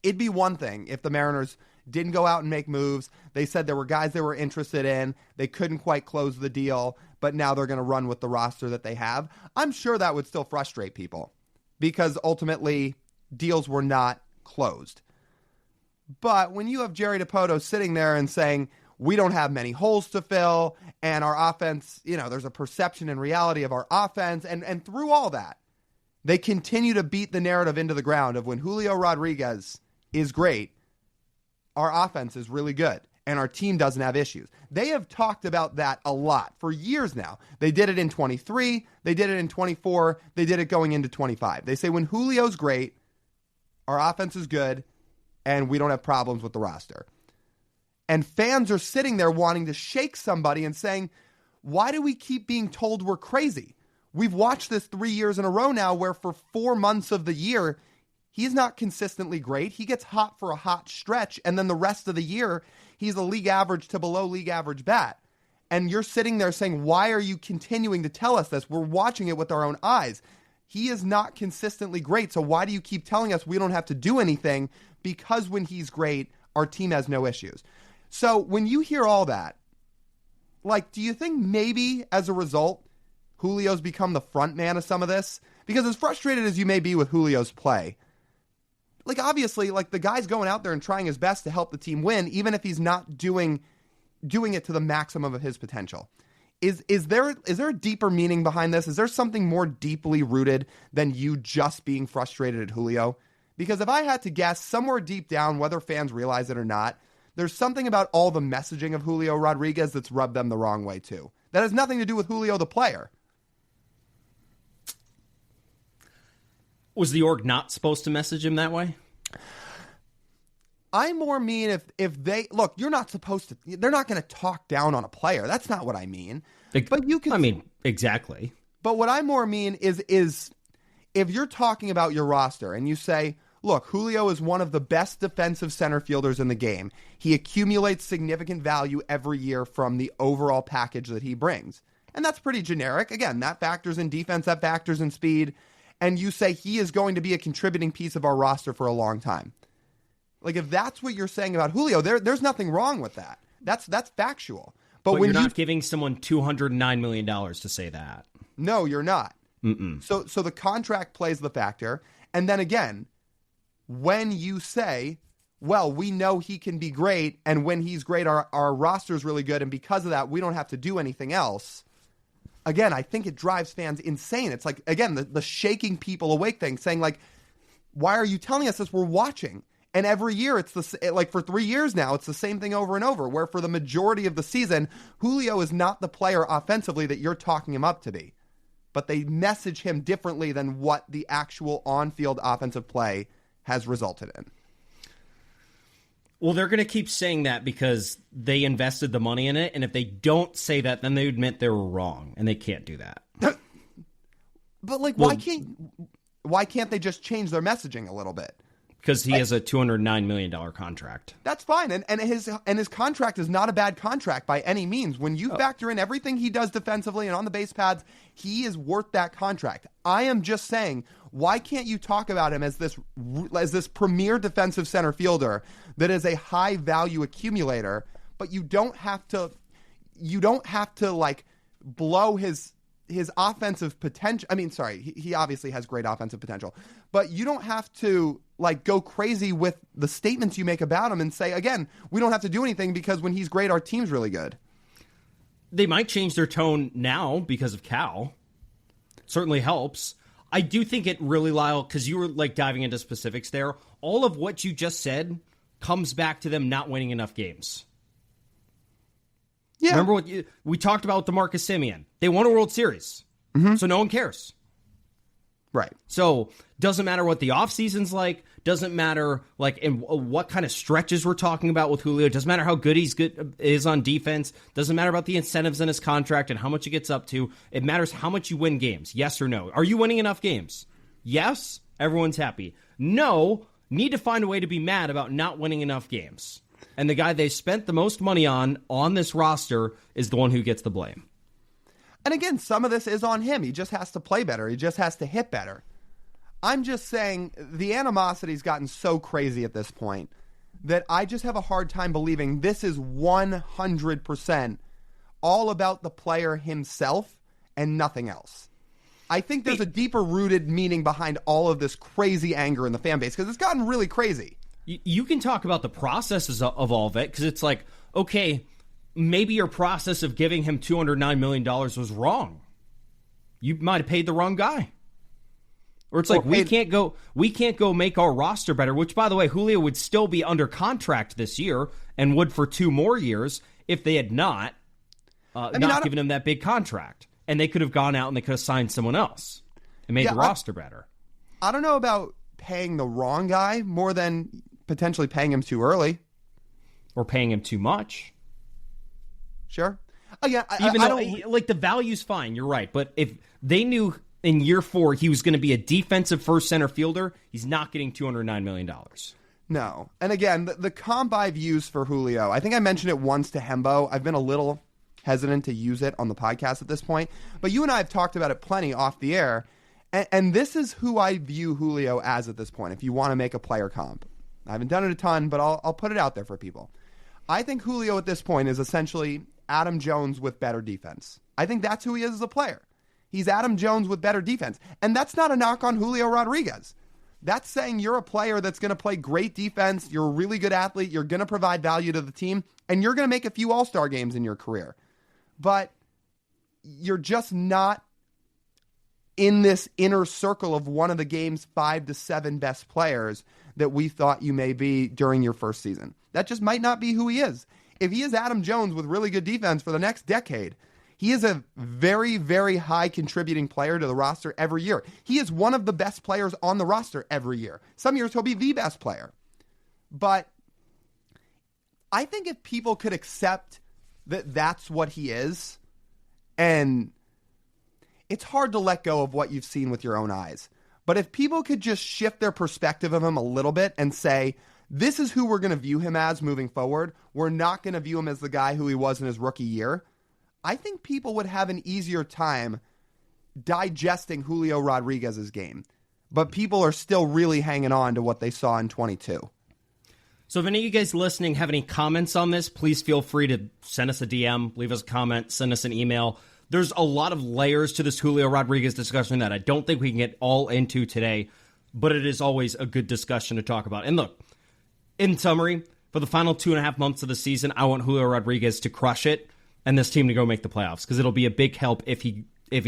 It'd be one thing if the Mariners didn't go out and make moves. They said there were guys they were interested in. They couldn't quite close the deal, but now they're going to run with the roster that they have. I'm sure that would still frustrate people because ultimately deals were not closed. But when you have Jerry Dipoto sitting there and saying, we don't have many holes to fill, and our offense, there's a perception and reality of our offense, and through all that, they continue to beat the narrative into the ground of when Julio Rodriguez is great, our offense is really good, and our team doesn't have issues. They have talked about that a lot for years now. They did it in 23, they did it in 24, they did it going into 25. They say when Julio's great, our offense is good, and we don't have problems with the roster. And fans are sitting there wanting to shake somebody and saying, why do we keep being told we're crazy? We've watched this 3 years in a row now where for 4 months of the year, he's not consistently great. He gets hot for a hot stretch, and then the rest of the year, he's a league average to below league average bat. And you're sitting there saying, why are you continuing to tell us this? We're watching it with our own eyes. He is not consistently great, so why do you keep telling us we don't have to do anything? Because when he's great, our team has no issues. So when you hear all that, like, do you think maybe as a result, Julio's become the front man of some of this? Because as frustrated as you may be with Julio's play, like, obviously, like, the guy's going out there and trying his best to help the team win, even if he's not doing it to the maximum of his potential. Is there a deeper meaning behind this? Is there something more deeply rooted than you just being frustrated at Julio? Because if I had to guess, somewhere deep down, whether fans realize it or not, there's something about all the messaging of Julio Rodriguez that's rubbed them the wrong way too. That has nothing to do with Julio the player.
Was the org not supposed to message him that way?
I more mean if they look, you're not supposed to. They're not going to talk down on a player. That's not what I mean. But you can.
I mean, exactly.
But what I more mean is if you're talking about your roster and you say, look, Julio is one of the best defensive center fielders in the game. He accumulates significant value every year from the overall package that he brings. And that's pretty generic. Again, that factors in defense, that factors in speed. And you say he is going to be a contributing piece of our roster for a long time. Like, if that's what you're saying about Julio, there's nothing wrong with that. That's factual. But when
you're not giving someone $209 million to say that.
No, you're not.
Mm-mm.
So the contract plays the factor. And then again, when you say, well, we know he can be great, and when he's great, our roster is really good, and because of that, we don't have to do anything else. Again, I think it drives fans insane. It's like, again, the shaking people awake thing, saying like, why are you telling us this? We're watching. And every year, it's like for 3 years now, it's the same thing over and over, where for the majority of the season, Julio is not the player offensively that you're talking him up to be. But they message him differently than what the actual on-field offensive play has resulted in.
Well, they're going to keep saying that because they invested the money in it, and if they don't say that, then they admit they were wrong, and they can't do that.
But like, why can't they just change their messaging a little bit?
Because he has a $209 million contract.
That's fine, and his contract is not a bad contract by any means. When you factor in everything he does defensively and on the base paths, he is worth that contract. I am just saying, why can't you talk about him as this premier defensive center fielder that is a high value accumulator, but you don't have to like blow his offensive potential. I mean, sorry, he obviously has great offensive potential, but you don't have to like go crazy with the statements you make about him and say, again, we don't have to do anything because when he's great, our team's really good.
They might change their tone now because of Cal. Certainly helps. I do think it really, Lyle, because you were like diving into specifics there. All of what you just said comes back to them not winning enough games. Yeah. Remember we talked about DeMarcus Simeon. They won a World Series, so no one cares.
Right.
So doesn't matter what the offseason's like. Doesn't matter like in what kind of stretches we're talking about with Julio. Doesn't matter how good is on defense. Doesn't matter about the incentives in his contract and how much he gets up to. It matters how much you win games. Yes or no. Are you winning enough games? Yes. Everyone's happy. No. Need to find a way to be mad about not winning enough games. And the guy they spent the most money on this roster is the one who gets the blame.
And again, some of this is on him. He just has to play better. He just has to hit better. I'm just saying the animosity's gotten so crazy at this point that I just have a hard time believing this is 100% all about the player himself and nothing else. I think there's a deeper rooted meaning behind all of this crazy anger in the fan base because it's gotten really crazy.
You can talk about the processes of all of it because it's like, okay, maybe your process of giving him $209 million was wrong. You might have paid the wrong guy. Or it's like, we can't go make our roster better, which, by the way, Julio would still be under contract this year and would for 2 more years if they had not given him that big contract. And they could have gone out and they could have signed someone else and made the roster better.
I don't know about paying the wrong guy more than potentially paying him too early.
Or paying him too much.
Sure. Again,
like the value's fine, you're right. But if they knew in year 4 he was going to be a defensive first center fielder, he's not getting $209 million.
No. And again, the combine views for Julio, I think I mentioned it once to Hembo. I've been a little hesitant to use it on the podcast at this point. But you and I have talked about it plenty off the air. And this is who I view Julio as at this point, if you want to make a player comp. I haven't done it a ton, but I'll put it out there for people. I think Julio at this point is essentially Adam Jones with better defense. I think that's who he is as a player. He's Adam Jones with better defense. And that's not a knock on Julio Rodriguez. That's saying you're a player that's going to play great defense, you're a really good athlete, you're going to provide value to the team, and you're going to make a few all-star games in your career. But you're just not in this inner circle of one of the game's 5 to 7 best players that we thought you may be during your first season. That just might not be who he is. If he is Adam Jones with really good defense for the next decade, he is a very, very high contributing player to the roster every year. He is one of the best players on the roster every year. Some years he'll be the best player. But I think if people could accept that that's what he is, and it's hard to let go of what you've seen with your own eyes. But if people could just shift their perspective of him a little bit and say, this is who we're going to view him as moving forward. We're not going to view him as the guy who he was in his rookie year. I think people would have an easier time digesting Julio Rodriguez's game. But people are still really hanging on to what they saw in 22.
So if any of you guys listening have any comments on this, please feel free to send us a DM, leave us a comment, send us an email. There's a lot of layers to this Julio Rodriguez discussion that I don't think we can get all into today, but it is always a good discussion to talk about. And look, In summary, for the final 2.5 months of the season, I want Julio Rodriguez to crush it and this team to go make the playoffs, because it'll be a big help if he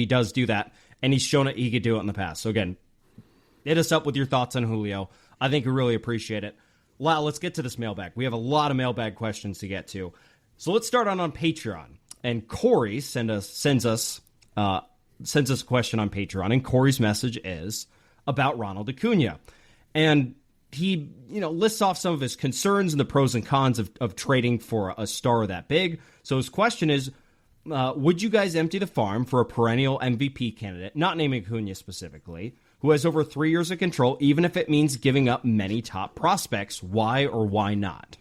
does do that, and he's shown that he could do it in the past. So again, hit us up with your thoughts on Julio. I think we really appreciate it. Lyle, let's get to this mailbag. We have a lot of mailbag questions to get to. So let's start on Patreon. And Corey sends us a question on Patreon, and Corey's message is about Ronald Acuña. And he, lists off some of his concerns and the pros and cons of trading for a star that big. So his question is, would you guys empty the farm for a perennial MVP candidate, not naming Acuña specifically, who has over 3 years of control, even if it means giving up many top prospects? Why or why not?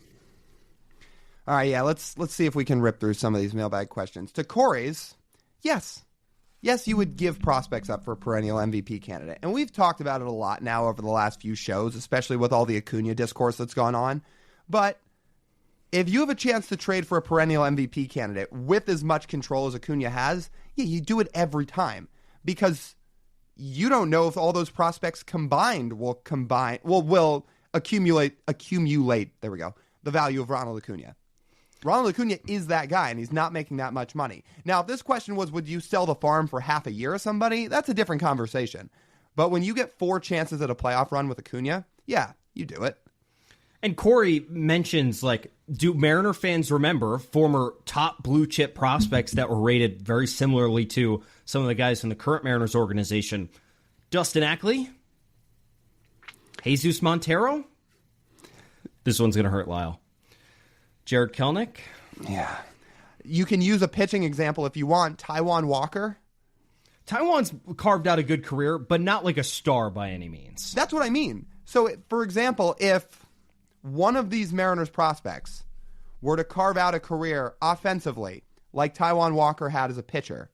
All right, yeah, let's see if we can rip through some of these mailbag questions. To Corey's, yes, you would give prospects up for a perennial MVP candidate. And we've talked about it a lot now over the last few shows, especially with all the Acuña discourse that's gone on. But if you have a chance to trade for a perennial MVP candidate with as much control as Acuña has, yeah, you do it every time, because you don't know if all those prospects combined will accumulate, there we go, the value of Ronald Acuña. Ronald Acuña is that guy, and he's not making that much money. Now, if this question was, would you sell the farm for half a year or somebody, that's a different conversation. But when you get 4 chances at a playoff run with Acuña, yeah, you do it.
And Corey mentions, do Mariner fans remember former top blue chip prospects that were rated very similarly to some of the guys in the current Mariners organization? Dustin Ackley? Jesus Montero? This one's going to hurt Lyle. Jared Kelenic?
Yeah. You can use a pitching example if you want. Taijuan Walker?
Taijuan's carved out a good career, but not like a star by any means.
That's what I mean. So, for example, if one of these Mariners prospects were to carve out a career offensively like Taijuan Walker had as a pitcher,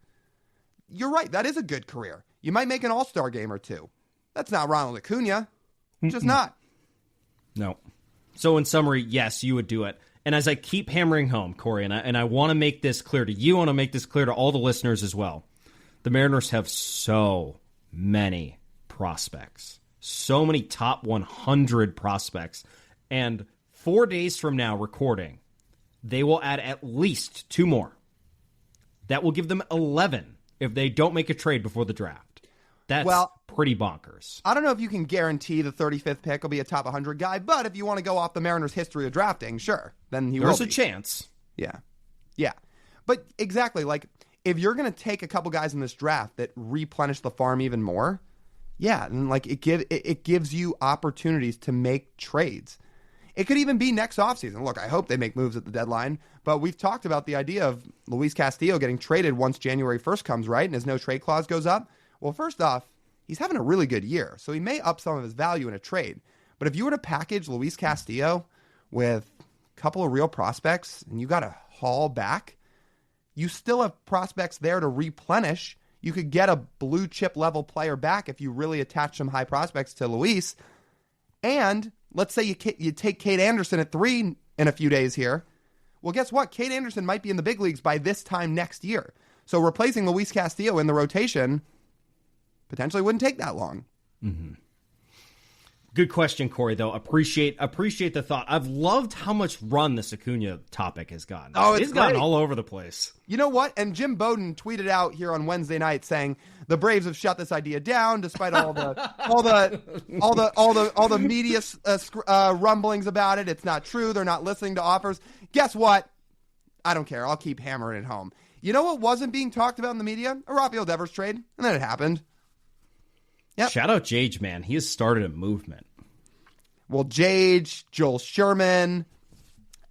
you're right, that is a good career. You might make an all-star game or two. That's not Ronald Acuña. Just not.
No. So in summary, yes, you would do it. And as I keep hammering home, Corey, and I want to make this clear to you, I want to make this clear to all the listeners as well. The Mariners have so many prospects, so many top 100 prospects. And 4 days from now, recording, they will add at least 2 more. That will give them 11 if they don't make a trade before the draft. That's pretty bonkers.
I don't know if you can guarantee the 35th pick will be a top 100 guy, but if you want to go off the Mariners' history of drafting, sure, then he will be.
There's a chance.
Yeah. But exactly, if you're going to take a couple guys in this draft that replenish the farm even more, yeah, and it gives you opportunities to make trades. It could even be next offseason. Look, I hope they make moves at the deadline, but we've talked about the idea of Luis Castillo getting traded once January 1st comes, right, and his no-trade clause goes up. Well, first off, he's having a really good year, so he may up some of his value in a trade. But if you were to package Luis Castillo with a couple of real prospects and you got to haul back, you still have prospects there to replenish. You could get a blue chip level player back if you really attach some high prospects to Luis. And let's say you take Cade Anderson at 3 in a few days here. Well, guess what? Cade Anderson might be in the big leagues by this time next year. So replacing Luis Castillo in the rotation potentially wouldn't take that long.
Mm-hmm. Good question, Corey, though. Appreciate the thought. I've loved how much run this Acuña topic has gotten.
Oh, it's
gotten all over the place.
You know what? And Jim Bowden tweeted out here on Wednesday night saying the Braves have shut this idea down despite all the media rumblings about it. It's not true. They're not listening to offers. Guess what? I don't care. I'll keep hammering it home. You know what wasn't being talked about in the media? A Rafael Devers trade, and then it happened. Yep.
Shout out Jage, man. He has started a movement.
Well, Jage, Joel Sherman,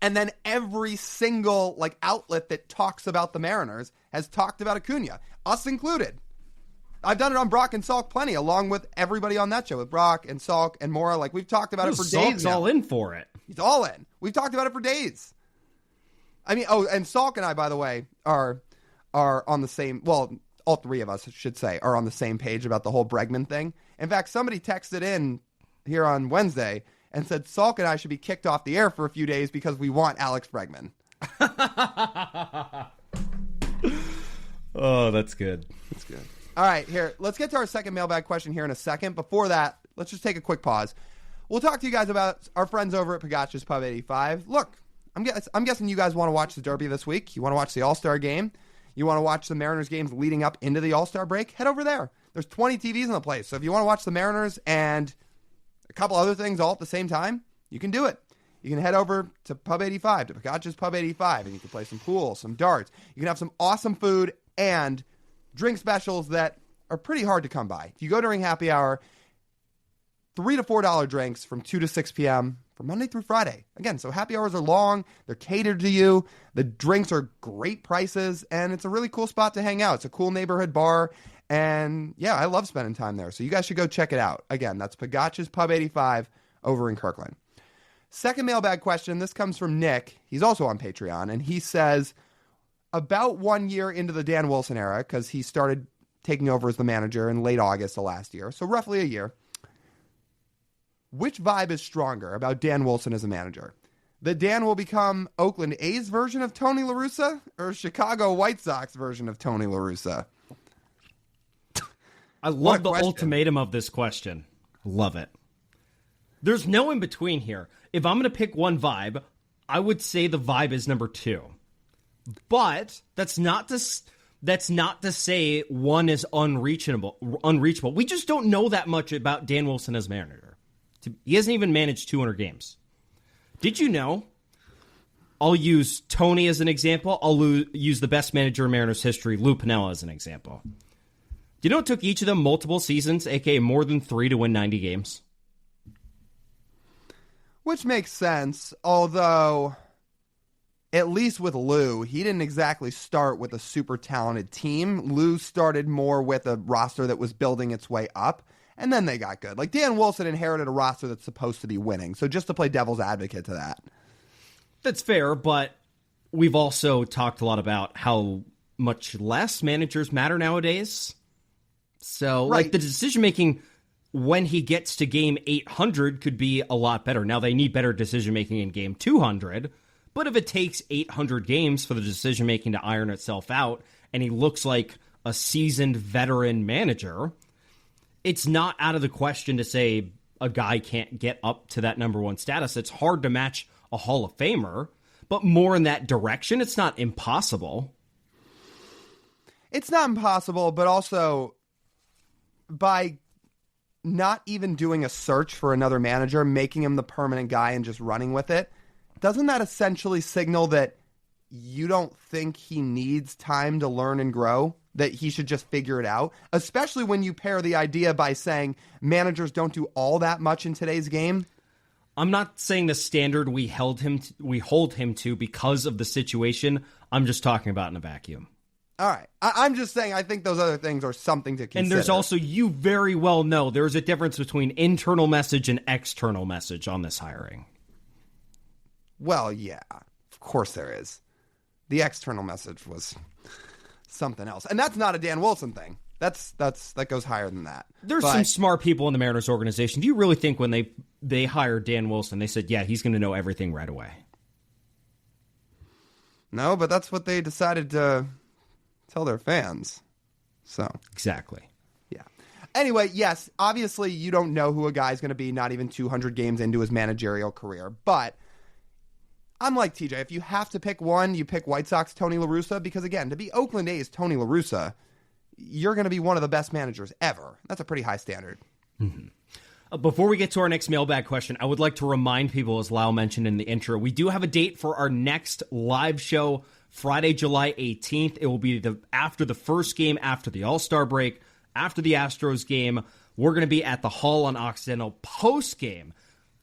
and then every single outlet that talks about the Mariners has talked about Acuña, us included. I've done it on Brock and Salk plenty, along with everybody on that show, with Brock and Salk and Mora. We've talked about it for days now.
Salk's all in for it.
He's all in. We've talked about it for days. I mean, and Salk and I, by the way, are on the same, all 3 of us, I should say, are on the same page about the whole Bregman thing. In fact, somebody texted in here on Wednesday and said Salk and I should be kicked off the air for a few days because we want Alex Bregman.
Oh, that's good.
That's good. All right, here, let's get to our second mailbag question here in a second. Before that, let's just take a quick pause. we'll talk to you guys about our friends over at Pagach's Pub 85. Look, I'm guessing you guys want to watch the Derby this week. You want to watch the All-Star game. You want to watch the Mariners games leading up into the All-Star break. Head over there. There's 20 TVs in the place. So if you want to watch the Mariners and a couple other things all at the same time, you can do it. You can head over to Pub 85, to Pagach's Pub 85, and you can play some pool, some darts. You can have some awesome food and drink specials that are pretty hard to come by. If you go during happy hour, $3 to $4 drinks from 2 to 6 p.m. from Monday through Friday. Again, so happy hours are long. They're catered to you. The drinks are great prices, and it's a really cool spot to hang out. It's a cool neighborhood bar, and yeah, I love spending time there. So you guys should go check it out. Again, that's Pagach's Pub 85 over in Kirkland. Second mailbag question. This comes from Nick. He's also on Patreon, and he says, about 1 year into the Dan Wilson era, because he started taking over as the manager in late August of last year, so roughly a year, which vibe is stronger about Dan Wilson as a manager? That Dan will become Oakland A's version of Tony La Russa or Chicago White Sox version of Tony La Russa?
I love the ultimatum of this question. Love it. There's no in between here. If I'm going to pick one vibe, I would say the vibe is number 2. But that's not to say one is unreachable. We just don't know that much about Dan Wilson as manager. He hasn't even managed 200 games. Did you know? I'll use Tony as an example. I'll use the best manager in Mariners history, Lou Piniella, as an example. Do you know it took each of them multiple seasons, aka more than 3, to win 90 games?
Which makes sense, although at least with Lou, he didn't exactly start with a super talented team. Lou started more with a roster that was building its way up, and then they got good. Like Dan Wilson inherited a roster that's supposed to be winning, so just to play devil's advocate to that.
That's fair, but we've also talked a lot about how much less managers matter nowadays. So,
right.
Like, the decision-making when he gets to game 800 could be a lot better. Now, they need better decision-making in game 200, but if it takes 800 games for the decision-making to iron itself out, and he looks like a seasoned veteran manager, it's not out of the question to say a guy can't get up to that number 1 status. It's hard to match a Hall of Famer, but more in that direction. It's not impossible.
It's not impossible, but also by not even doing a search for another manager, making him the permanent guy and just running with it, doesn't that essentially signal that you don't think he needs time to learn and grow? That he should just figure it out? Especially when you pair the idea by saying managers don't do all that much in today's game.
I'm not saying the standard we hold him to because of the situation. I'm just talking about in a vacuum.
All right. I'm just saying I think those other things are something to consider.
And there's also, you very well know, there's a difference between internal message and external message on this hiring.
Well, yeah. Of course there is. The external message was something else. And that's not a Dan Wilson thing. That goes higher than that.
There's some smart people in the Mariners organization. Do you really think when they hired Dan Wilson, they said, yeah, he's going to know everything right away?
No, but that's what they decided to tell their fans. So
exactly.
Yeah. Anyway, yes, obviously you don't know who a guy's going to be not even 200 games into his managerial career, but I'm like TJ. If you have to pick one, you pick White Sox Tony La Russa, because again, to be Oakland A's Tony La Russa, you're going to be one of the best managers ever. That's a pretty high standard.
Mm-hmm. Before we get to our next mailbag question, I would like to remind people, as Lyle mentioned in the intro, we do have a date for our next live show, Friday, July 18th. It will be after the first game, after the All-Star break, after the Astros game. We're going to be at the Hall on Occidental post-game.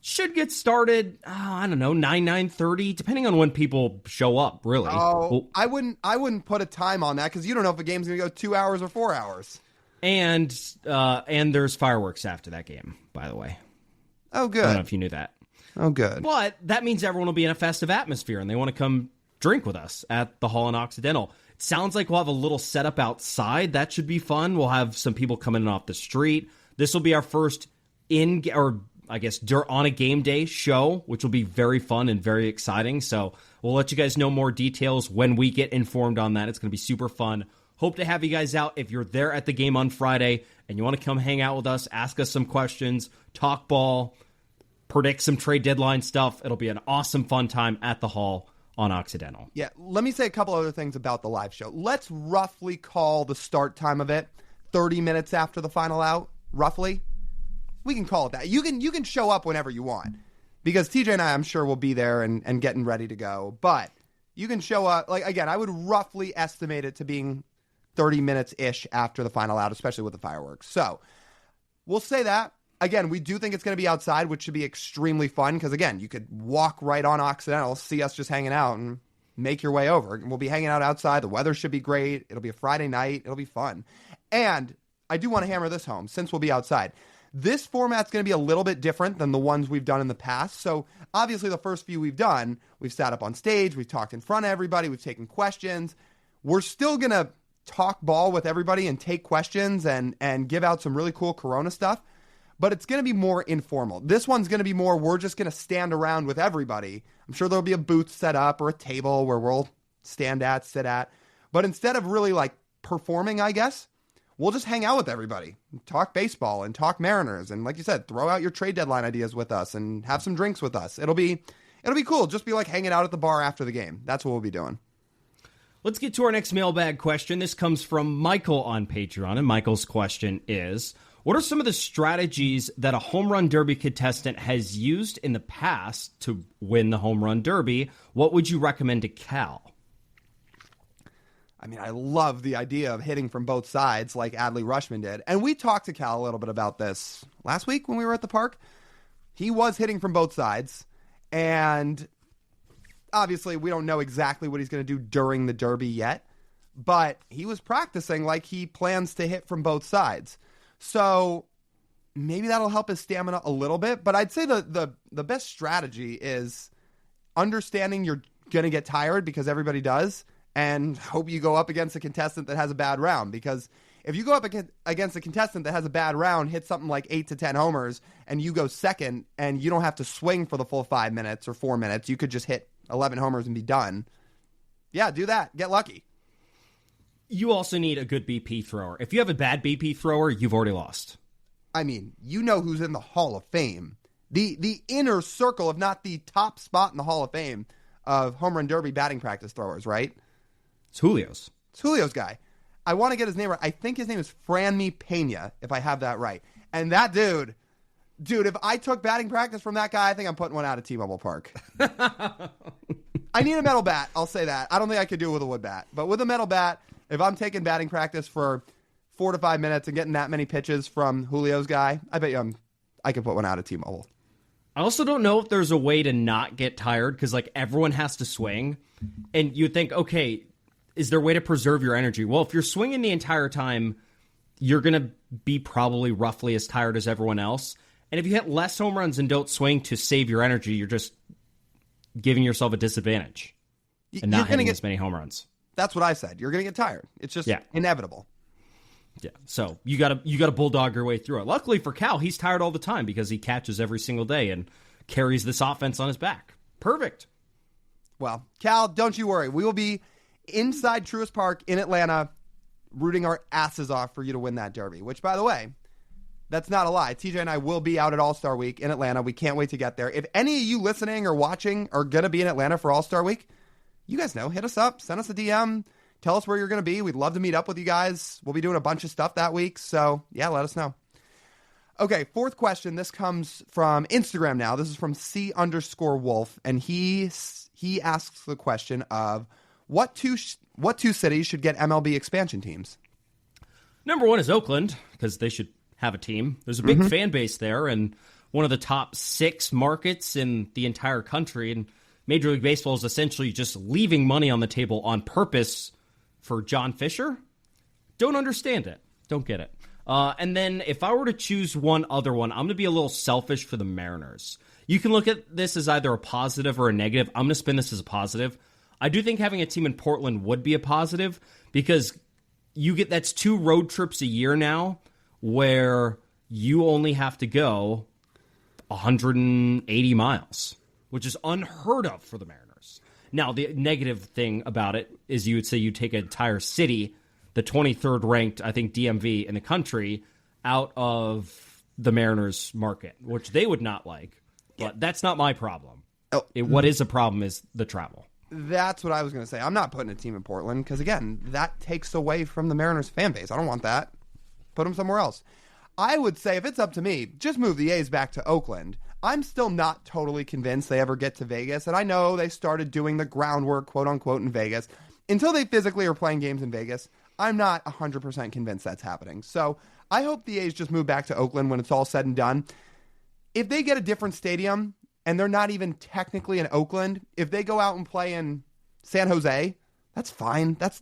Should get started, I don't know, 9:30, depending on when people show up, really.
Oh, I wouldn't put a time on that, because you don't know if a game's going to go 2 hours or 4 hours.
And there's fireworks after that game, by the way.
Oh, good.
I don't know if you knew that.
Oh, good.
But that means everyone will be in a festive atmosphere, and they want to come drink with us at the Hall in Occidental. It sounds like we'll have a little setup outside. That should be fun. We'll have some people coming in off the street. This will be our first on a game day show, which will be very fun and very exciting. So we'll let you guys know more details when we get informed on that. It's going to be super fun. Hope to have you guys out. If you're there at the game on Friday and you want to come hang out with us, ask us some questions, talk ball, predict some trade deadline stuff. It'll be an awesome, fun time at the Hall on Occidental.
Yeah, let me say a couple other things about the live show. Let's roughly call the start time of it 30 minutes after the final out, roughly. We can call it that. You can show up whenever you want because TJ and I, I'm sure, will be there and getting ready to go. But you can show up, like, again, I would roughly estimate it to being 30 minutes-ish after the final out, especially with the fireworks. So we'll say that. Again, we do think it's going to be outside, which should be extremely fun because, again, you could walk right on Occidental, see us just hanging out, and make your way over. We'll be hanging out outside. The weather should be great. It'll be a Friday night. It'll be fun. And I do want to hammer this home since we'll be outside. This format's going to be a little bit different than the ones we've done in the past. So obviously the first few we've done, we've sat up on stage, we've talked in front of everybody, we've taken questions. We're still going to talk ball with everybody and take questions and give out some really cool Corona stuff. But it's going to be more informal. This one's going to be more, we're just going to stand around with everybody. I'm sure there'll be a booth set up or a table where we'll sit at. But instead of really like performing, I guess, we'll just hang out with everybody, talk baseball and talk Mariners. And like you said, throw out your trade deadline ideas with us and have some drinks with us. It'll be cool. Just be like hanging out at the bar after the game. That's what we'll be doing.
Let's get to our next mailbag question. This comes from Michael on Patreon. And Michael's question is, what are some of the strategies that a home run derby contestant has used in the past to win the home run derby? What would you recommend to Cal?
I mean, I love the idea of hitting from both sides like Adley Rutschman did. And we talked to Cal a little bit about this last week when we were at the park. He was hitting from both sides. And obviously, we don't know exactly what he's going to do during the derby yet. But he was practicing like he plans to hit from both sides. So maybe that'll help his stamina a little bit. But I'd say the best strategy is understanding you're going to get tired because everybody does, and hope you go up against a contestant that has a bad round. Because if you go up against a contestant that has a bad round, hit something like 8 to 10 homers, and you go second, and you don't have to swing for the full 5 minutes or 4 minutes, you could just hit 11 homers and be done. Yeah, do that. Get lucky.
You also need a good BP thrower. If you have a bad BP thrower, you've already lost.
I mean, you know who's in the Hall of Fame. The inner circle, if not the top spot in the Hall of Fame of home run derby batting practice throwers, right?
It's Julio's.
It's Julio's guy. I want to get his name right. I think his name is Franmy Pena, if I have that right. And that dude, if I took batting practice from that guy, I think I'm putting one out at T-Mobile Park. I need a metal bat. I'll say that. I don't think I could do it with a wood bat. But with a metal bat, if I'm taking batting practice for 4 to 5 minutes and getting that many pitches from Julio's guy, I bet you I could put one out at T-Mobile.
I also don't know if there's a way to not get tired because, like, everyone has to swing. And you think, okay, is there a way to preserve your energy? Well, if you're swinging the entire time, you're going to be probably roughly as tired as everyone else. And if you hit less home runs and don't swing to save your energy, you're just giving yourself a disadvantage and not hitting as many home runs.
That's what I said. You're going to get tired. It's just inevitable.
Yeah, so you gotta bulldog your way through it. Luckily for Cal, he's tired all the time because he catches every single day and carries this offense on his back. Perfect.
Well, Cal, don't you worry. We will be inside Truist Park in Atlanta rooting our asses off for you to win that derby, which, by the way, that's not a lie. TJ and I will be out at All-Star Week in Atlanta. We can't wait to get there. If any of you listening or watching are going to be in Atlanta for All-Star Week, you guys know, hit us up, send us a DM. Tell us where you're going to be. We'd love to meet up with you guys. We'll be doing a bunch of stuff that week. So, yeah, let us know. Okay, fourth question. This comes from Instagram now. This is from C_Wolf. And he asks the question of what two cities should get MLB expansion teams?
Number one is Oakland, because they should have a team. There's a big fan base there and one of the top 6 markets in the entire country. And Major League Baseball is essentially just leaving money on the table on purpose for John Fisher. Don't understand it. Don't get it. And then if I were to choose one other one, I'm going to be a little selfish for the Mariners. You can look at this as either a positive or a negative. I'm going to spin this as a positive. I do think having a team in Portland would be a positive because that's 2 road trips a year now where you only have to go 180 miles, which is unheard of for the Mariners. Now, the negative thing about it is you would say you take an entire city, the 23rd ranked, I think, DMV in the country, out of the Mariners market, which they would not like. But that's not my problem.
Oh.
What is a problem is the travel.
That's what I was going to say. I'm not putting a team in Portland because, again, that takes away from the Mariners fan base. I don't want that. Put them somewhere else. I would say, if it's up to me, just move the A's back to Oakland. I'm still not totally convinced they ever get to Vegas, and I know they started doing the groundwork, quote-unquote, in Vegas. Until they physically are playing games in Vegas, I'm not 100% convinced that's happening. So I hope the A's just move back to Oakland when it's all said and done. If they get a different stadium, and they're not even technically in Oakland, if they go out and play in San Jose, that's fine. That's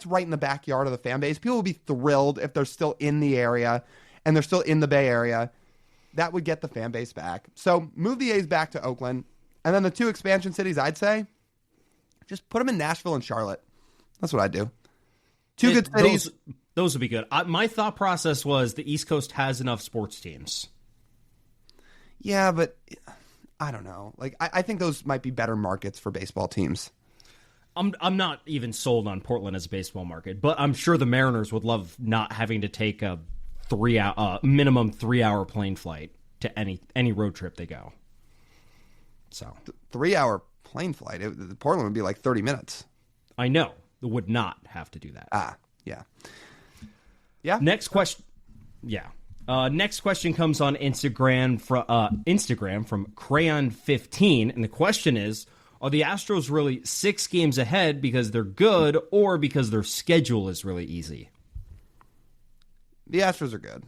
right in the backyard of the fan base. People will be thrilled if they're still in the area and they're still in the Bay Area. That would get the fan base back. So move the A's back to Oakland. And then the two expansion cities, I'd say, just put them in Nashville and Charlotte. That's what I'd do. Two good cities.
Those would be good. My thought process was the East Coast has enough sports teams.
Yeah, but I don't know. Like, I think those might be better markets for baseball teams.
I'm not even sold on Portland as a baseball market, but I'm sure the Mariners would love not having to take a minimum 3-hour plane flight to any road trip they go. So
3-hour plane flight. Portland would be like 30 minutes.
I know. It would not have to do that.
Yeah.
Next question. Yeah. Next question comes on Instagram from Crayon15, and the question is: are the Astros really 6 games ahead because they're good, or because their schedule is really easy?
The Astros are good.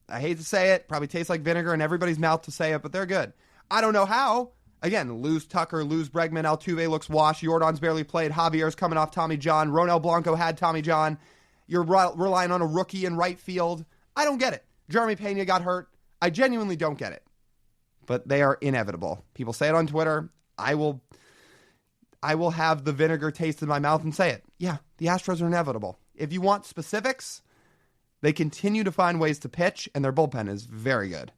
I hate to say it, probably tastes like vinegar in everybody's mouth to say it, but they're good. I don't know how. Again, lose Tucker, lose Bregman, Altuve looks washed, Jordan's barely played, Javier's coming off Tommy John, Ronel Blanco had Tommy John. You're relying on a rookie in right field. I don't get it. Jeremy Pena got hurt. I genuinely don't get it. But they are inevitable. People say it on Twitter. I will have the vinegar taste in my mouth and say it. Yeah, the Astros are inevitable. If you want specifics, they continue to find ways to pitch, and their bullpen is very good.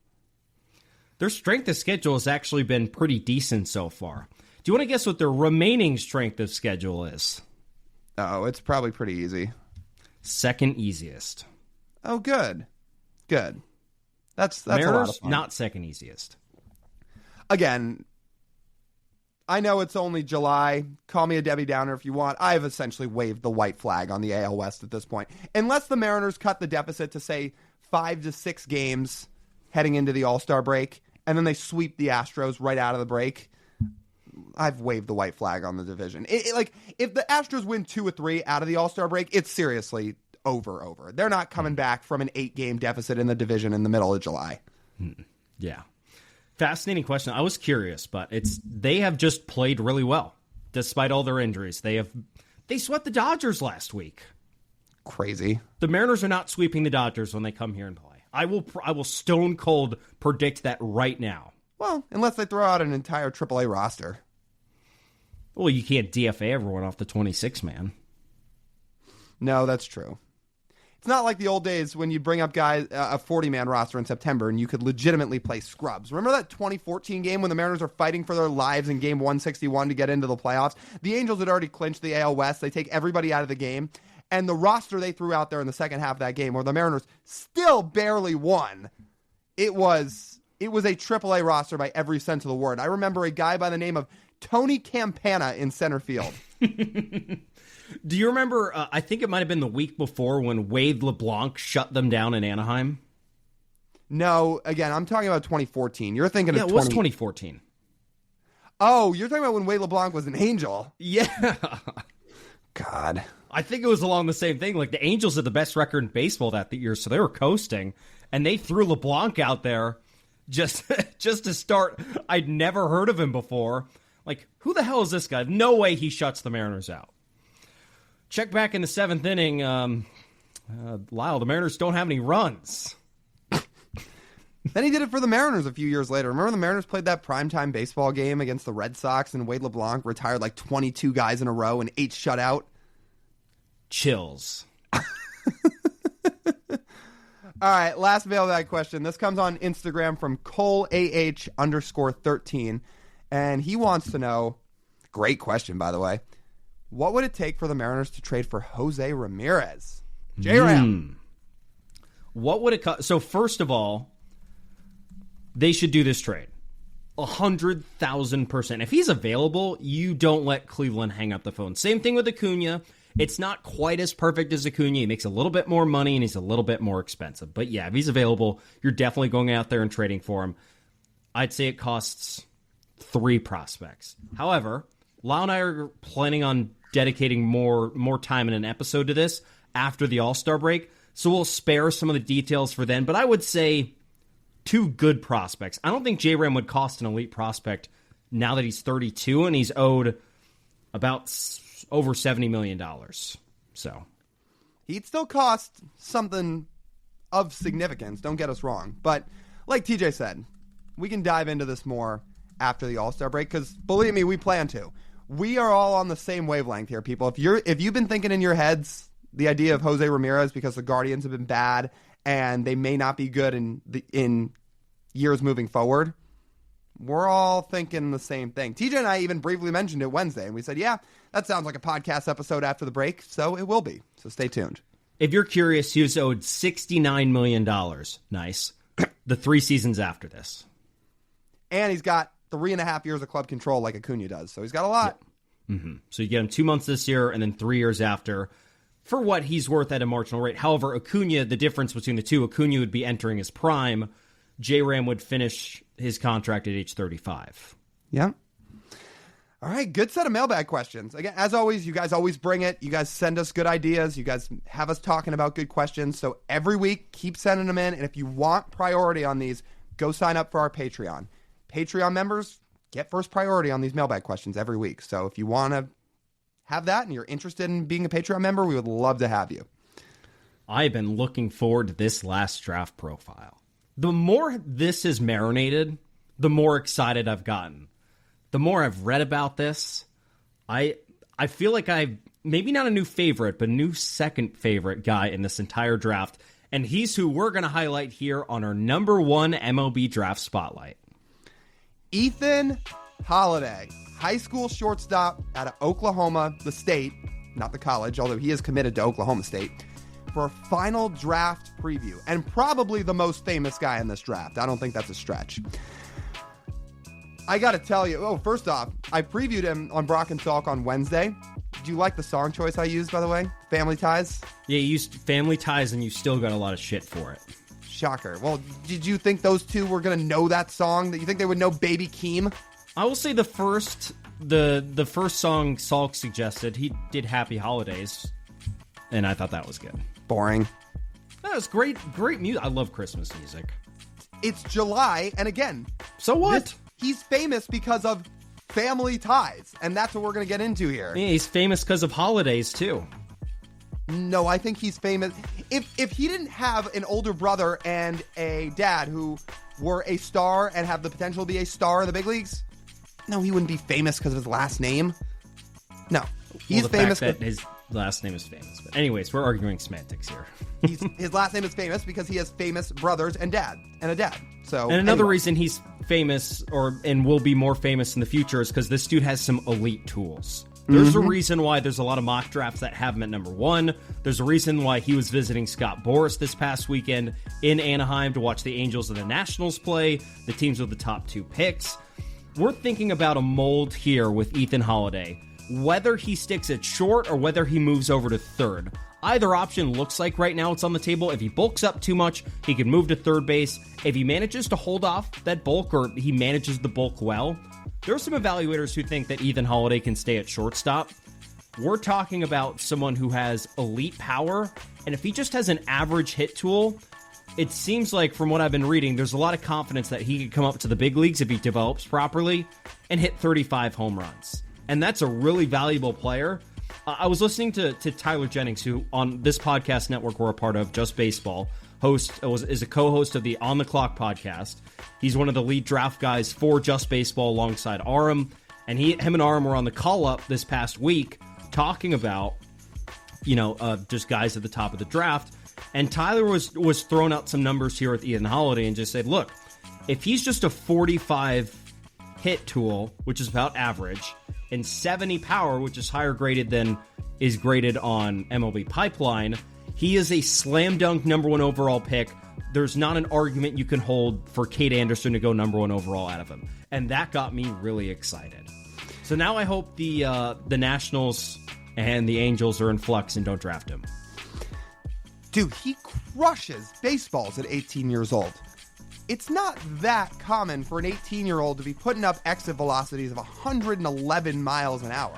Their strength of schedule has actually been pretty decent so far. Do you want to guess what their remaining strength of schedule is?
Oh, it's probably pretty easy.
Second easiest.
Oh, good. That's
Mariners,
a lot of fun.
Not second easiest.
Again, I know it's only July. Call me a Debbie Downer if you want. I've essentially waved the white flag on the AL West at this point. Unless the Mariners cut the deficit to, say, 5 to 6 games heading into the All-Star break, and then they sweep the Astros right out of the break, I've waved the white flag on the division. Like, if the Astros win 2 or 3 out of the All-Star break, it's seriously over. They're not coming back from an 8-game deficit in the division in the middle of July.
Yeah. Fascinating question. I was curious, but they have just played really well despite all their injuries. They swept the Dodgers last week.
Crazy.
The Mariners are not sweeping the Dodgers when they come here and play. I will stone cold predict that right now.
Well, unless they throw out an entire AAA roster.
Well, you can't DFA everyone off the 26-man.
No, that's true. It's not like the old days when you bring up guys a 40-man roster in September and you could legitimately play scrubs. Remember that 2014 game when the Mariners are fighting for their lives in game 161 to get into the playoffs? The Angels had already clinched the AL West. They take everybody out of the game. And the roster they threw out there in the second half of that game, where the Mariners still barely won, it was a AAA roster by every sense of the word. I remember a guy by the name of Tony Campana in center field.
Do you remember, I think it might have been the week before when Wade LeBlanc shut them down in Anaheim?
No, again, I'm talking about 2014. You're thinking of
it was 2014.
Oh, you're talking about when Wade LeBlanc was an Angel.
Yeah.
God.
I think it was along the same thing. Like, the Angels had the best record in baseball that year, so they were coasting, and they threw LeBlanc out there just to start. I'd never heard of him before. Like, who the hell is this guy? No way he shuts the Mariners out. Check back in the 7th inning. Lyle, the Mariners don't have any runs.
Then he did it for the Mariners a few years later. Remember the Mariners played that primetime baseball game against the Red Sox, and Wade LeBlanc retired like 22 guys in a row and 8 shutout?
Chills.
All right, last mailbag question. This comes on Instagram from ColeAH_13, and he wants to know, great question, by the way, what would it take for the Mariners to trade for Jose Ramirez? J-Ram.
What would it cost? So first of all, they should do this trade. 100,000%. If he's available, you don't let Cleveland hang up the phone. Same thing with Acuña. It's not quite as perfect as Acuña. He makes a little bit more money, and he's a little bit more expensive. But yeah, if he's available, you're definitely going out there and trading for him. I'd say it costs 3 prospects. However, Lyle and I are planning on dedicating more time in an episode to this after the All-Star break, so we'll spare some of the details for then. But I would say 2 good prospects. I don't think J-Ram would cost an elite prospect now that he's 32 and he's owed about over $70 million. So
he'd still cost something of significance, don't get us wrong. But like TJ said, we can dive into this more after the All-Star break, because believe me, we plan to. We are all on the same wavelength here, people. If you've been thinking in your heads the idea of Jose Ramirez because the Guardians have been bad and they may not be good in years moving forward, we're all thinking the same thing. TJ and I even briefly mentioned it Wednesday, and we said, yeah, that sounds like a podcast episode after the break, so it will be. So stay tuned.
If you're curious, he was owed $69 million. Nice. The 3 seasons after this.
And he's got 3.5 years of club control like Acuña does, so he's got a lot.
Yeah. Mm-hmm. So you get him 2 months this year and then 3 years after for what he's worth at a marginal rate. However, Acuña, the difference between the two, Acuña would be entering his prime. J-Ram would finish his contract at age 35.
Yeah. All right, good set of mailbag questions. Again, as always, you guys always bring it. You guys send us good ideas. You guys have us talking about good questions. So every week, keep sending them in. And if you want priority on these, go sign up for our Patreon. Patreon members get first priority on these mailbag questions every week. So if you want to have that and you're interested in being a Patreon member, we would love to have you.
I've been looking forward to this last draft profile. The more this is marinated, the more excited I've gotten. The more I've read about this, I feel like I've maybe not a new favorite, but a new second favorite guy in this entire draft. And he's who we're going to highlight here on our number 1 MLB Draft Spotlight.
Ethan Holliday, high school shortstop out of Oklahoma, the state, not the college, although he is committed to Oklahoma State, for a final draft preview. And probably the most famous guy in this draft. I don't think that's a stretch. I got to tell you, first off, I previewed him on Brock and Salk on Wednesday. Do you like the song choice I used, by the way? Family Ties?
Yeah, you used Family Ties and you still got a lot of shit for it.
Shocker. Well, did you think those two were going to know that song? That you think they would know Baby Keem?
I will say the first song Salk suggested, he did Happy Holidays, and I thought that was good.
Boring.
That was great music. I love Christmas music.
It's July, and again,
so what?
He's famous because of Family Ties, and that's what we're going to get into here.
Yeah, he's famous because of holidays, too.
No, I think he's famous. If he didn't have an older brother and a dad who were a star and have the potential to be a star in the big leagues, no, he wouldn't be famous because of his last name. No, he's famous.
Fact that his last name is famous. But anyways, we're arguing semantics here.
His last name is famous because he has famous brothers and a dad. So,
and another reason he's famous and will be more famous in the future is because this dude has some elite tools. There's a reason why there's a lot of mock drafts that have him at number 1. There's a reason why he was visiting Scott Boras this past weekend in Anaheim to watch the Angels and the Nationals play, the teams with the top 2 picks. We're thinking about a mold here with Ethan Holliday, whether he sticks at short or whether he moves over to third. Either option looks like right now it's on the table. If he bulks up too much, he can move to third base. If he manages to hold off that bulk or he manages the bulk well, there are some evaluators who think that Ethan Holliday can stay at shortstop. We're talking about someone who has elite power, and if he just has an average hit tool, it seems like from what I've been reading, there's a lot of confidence that he could come up to the big leagues if he develops properly and hit 35 home runs. And that's a really valuable player. I was listening to Tyler Jennings, who on this podcast network we're a part of, Just Baseball, is a co-host of the On the Clock podcast. He's one of the lead draft guys for Just Baseball alongside Aram, and him and Aram were on the call-up this past week talking about, just guys at the top of the draft. And Tyler was throwing out some numbers here with Ethan Holliday and just said, look, if he's just a 45 hit tool, which is about average, and 70 power, which is higher graded than is graded on MLB Pipeline, He is a slam dunk number 1 overall pick. There's not an argument you can hold for Kate Anderson to go number 1 overall out of him. And that got me really excited. So now I hope the Nationals and the Angels are in flux and don't draft him.
Dude, he crushes baseballs at 18 years old. It's not that common for an 18-year-old to be putting up exit velocities of 111 miles an hour.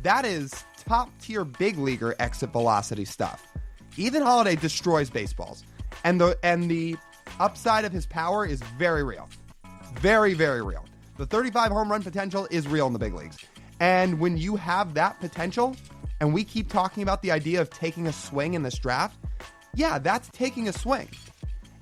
That is top-tier big leaguer exit velocity stuff. Ethan Holliday destroys baseballs. And the upside of his power is very real. Very, very real. The 35 home run potential is real in the big leagues. And when you have that potential, and we keep talking about the idea of taking a swing in this draft, yeah, that's taking a swing.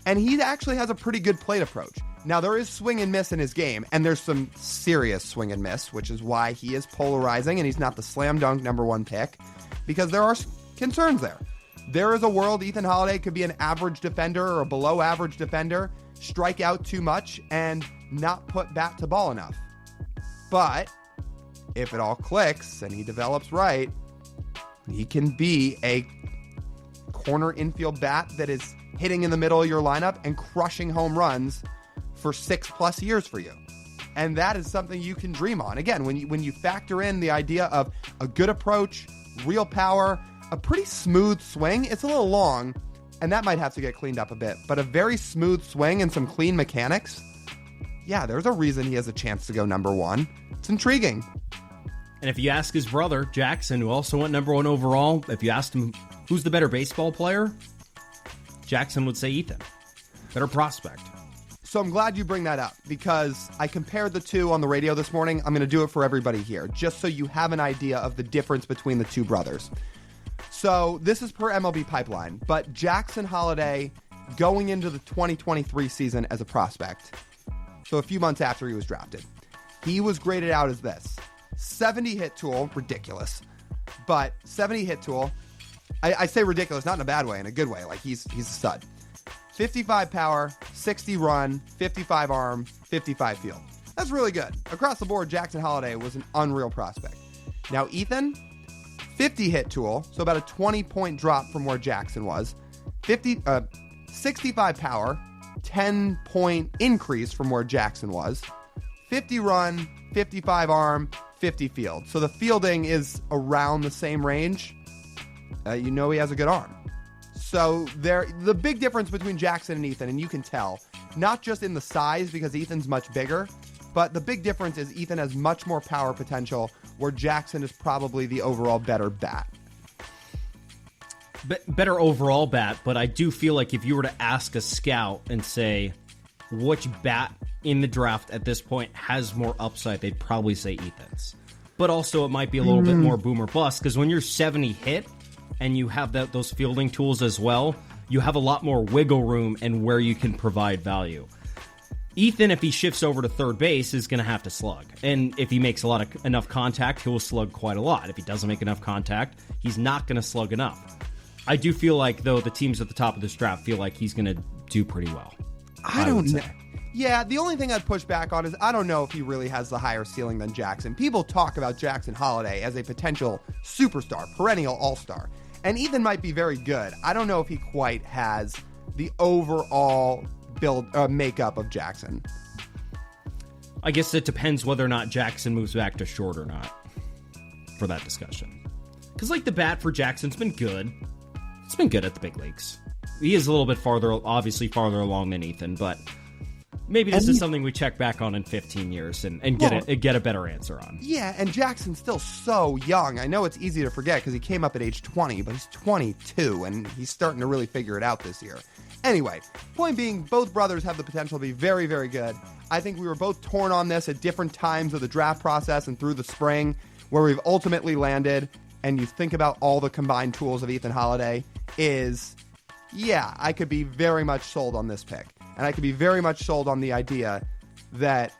And he actually has a pretty good plate approach. Now, there is swing and miss in his game, and there's some serious swing and miss, which is why he is polarizing, and he's not the slam dunk number 1 pick, because there are concerns there. There is a world Ethan Holliday could be an average defender or a below average defender, strike out too much, and not put bat to ball enough. But if it all clicks and he develops right, he can be a corner infield bat that is hitting in the middle of your lineup and crushing home runs for 6+ years for you. And that is something you can dream on. Again, when you factor in the idea of a good approach, real power, a pretty smooth swing, it's a little long, and that might have to get cleaned up a bit, but a very smooth swing and some clean mechanics, yeah, there's a reason he has a chance to go number 1. It's intriguing.
And if you ask his brother, Jackson, who also went number 1 overall, if you asked him who's the better baseball player, Jackson would say Ethan. Better prospect.
So I'm glad you bring that up, because I compared the two on the radio this morning. I'm going to do it for everybody here, just so you have an idea of the difference between the two brothers. So this is per MLB Pipeline, but Jackson Holliday going into the 2023 season as a prospect, so a few months after he was drafted, he was graded out as this: 70 hit tool, ridiculous, but 70 hit tool. I say ridiculous, not in a bad way, in a good way. Like he's a stud. 55 power, 60 run, 55 arm, 55 field. That's really good. Across the board, Jackson Holliday was an unreal prospect. Now Ethan, 50 hit tool, so about a 20-point drop from where Jackson was. 65 power, 10-point increase from where Jackson was. 50 run, 55 arm, 50 field. So the fielding is around the same range. You know he has a good arm. So the big difference between Jackson and Ethan, and you can tell, not just in the size because Ethan's much bigger, but the big difference is Ethan has much more power potential, where Jackson is probably the overall better bat.
Better overall bat, but I do feel like if you were to ask a scout and say, which bat in the draft at this point has more upside, they'd probably say Ethan's. But also it might be a little bit more boom or bust, because when you're 70 hit and you have those fielding tools as well, you have a lot more wiggle room and where you can provide value. Ethan, if he shifts over to third base, is going to have to slug. And if he makes enough contact, he will slug quite a lot. If he doesn't make enough contact, he's not going to slug enough. I do feel like, though, the teams at the top of this draft feel like he's going to do pretty well.
I don't know. Yeah, the only thing I'd push back on is I don't know if he really has the higher ceiling than Jackson. People talk about Jackson Holliday as a potential superstar, perennial all-star. And Ethan might be very good. I don't know if he quite has the overall makeup of Jackson.
I guess it depends whether or not Jackson moves back to short or not for that discussion. Because, the bat for Jackson's been good. It's been good at the big leagues. He is a little bit farther along than Ethan, but maybe this is something we check back on in 15 years and get a better answer on.
Yeah, and Jackson's still so young. I know it's easy to forget because he came up at age 20, but he's 22, and he's starting to really figure it out this year. Anyway, point being, both brothers have the potential to be very, very good. I think we were both torn on this at different times of the draft process and through the spring, where we've ultimately landed, and you think about all the combined tools of Ethan Holliday, I could be very much sold on this pick. And I could be very much sold on the idea that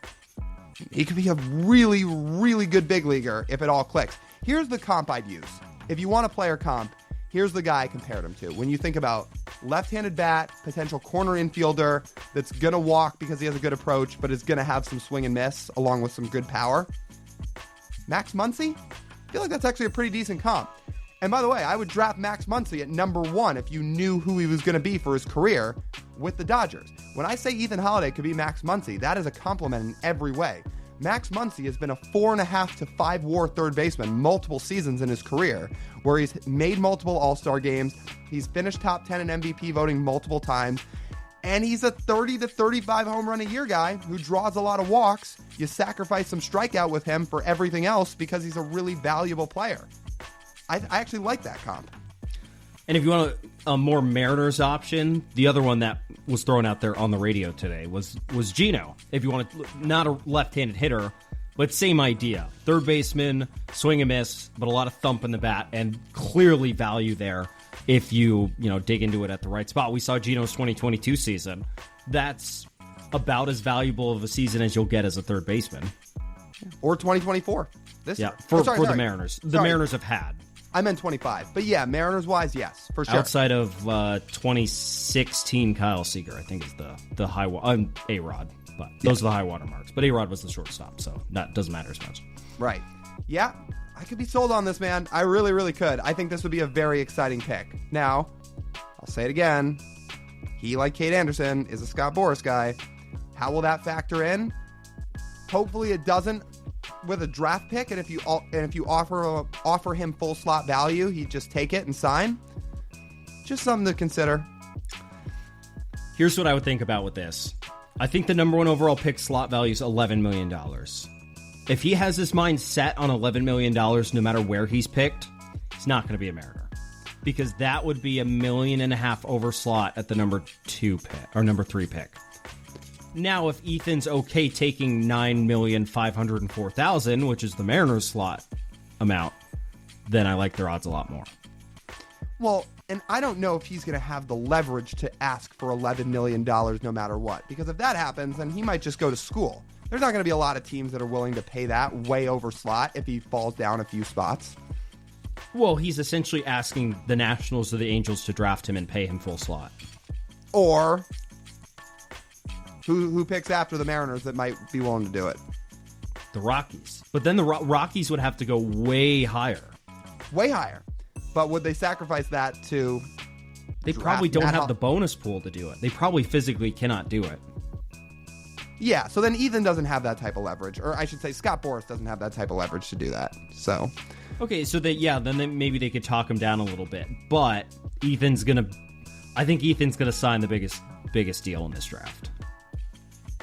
he could be a really, really good big leaguer if it all clicks. Here's the comp I'd use. If you want a player comp, here's the guy I compared him to. When you think about left-handed bat, potential corner infielder that's going to walk because he has a good approach, but is going to have some swing and miss along with some good power, Max Muncy, I feel like that's actually a pretty decent comp. And by the way, I would draft Max Muncy at number 1 if you knew who he was going to be for his career with the Dodgers. When I say Ethan Holliday could be Max Muncy, that is a compliment in every way. Max Muncy has been a 4.5 to 5 WAR third baseman multiple seasons in his career, where he's made multiple All-Star games, he's finished top 10 in MVP voting multiple times, and he's a 30 to 35 home run a year guy who draws a lot of walks. You sacrifice some strikeout with him for everything else because he's a really valuable player. I actually like that comp.
And if you want a more Mariners option, the other one that was thrown out there on the radio today was Gino. If you want not a left-handed hitter, but same idea. Third baseman, swing and miss, but a lot of thump in the bat, and clearly value there if you dig into it at the right spot. We saw Gino's 2022 season. That's about as valuable of a season as you'll get as a third baseman.
Or 2024.
For the Mariners. The Mariners have had.
I meant 25. But yeah, Mariners-wise, yes, for sure.
Outside of 2016 Kyle Seager, I think is the high A-Rod. But those are the high water marks. But A-Rod was the shortstop, so that doesn't matter as much.
Right. Yeah, I could be sold on this, man. I really, really could. I think this would be a very exciting pick. Now, I'll say it again. He, like Kate Anderson, is a Scott Boras guy. How will that factor in? Hopefully it doesn't with a draft pick, and if you offer him full slot value, he'd just take it and sign. Just something to consider.
Here's what I would think about with this. I think the number 1 overall pick slot value is $11 million. If he has his mind set on $11 million, no matter where he's picked, he's not going to be a Mariner. Because that would be $1.5 million over slot at the number 2 pick or number 3 pick. Now, if Ethan's okay taking $9,504,000, which is the Mariners slot amount, then I like their odds a lot more.
Well, and I don't know if he's going to have the leverage to ask for $11 million no matter what. Because if that happens, then he might just go to school. There's not going to be a lot of teams that are willing to pay that way over slot if he falls down a few spots.
Well, he's essentially asking the Nationals or the Angels to draft him and pay him full slot.
Or who picks after the Mariners that might be willing to do it?
The Rockies. But then the Rockies would have to go way higher.
Way higher. But would they sacrifice that to...
They probably don't have the bonus pool to do it. They probably physically cannot do it.
Yeah, so then Ethan doesn't have that type of leverage. Or I should say Scott Boras doesn't have that type of leverage to do that. So...
Okay, so then maybe they could talk him down a little bit. But I think Ethan's gonna sign the biggest deal in this draft.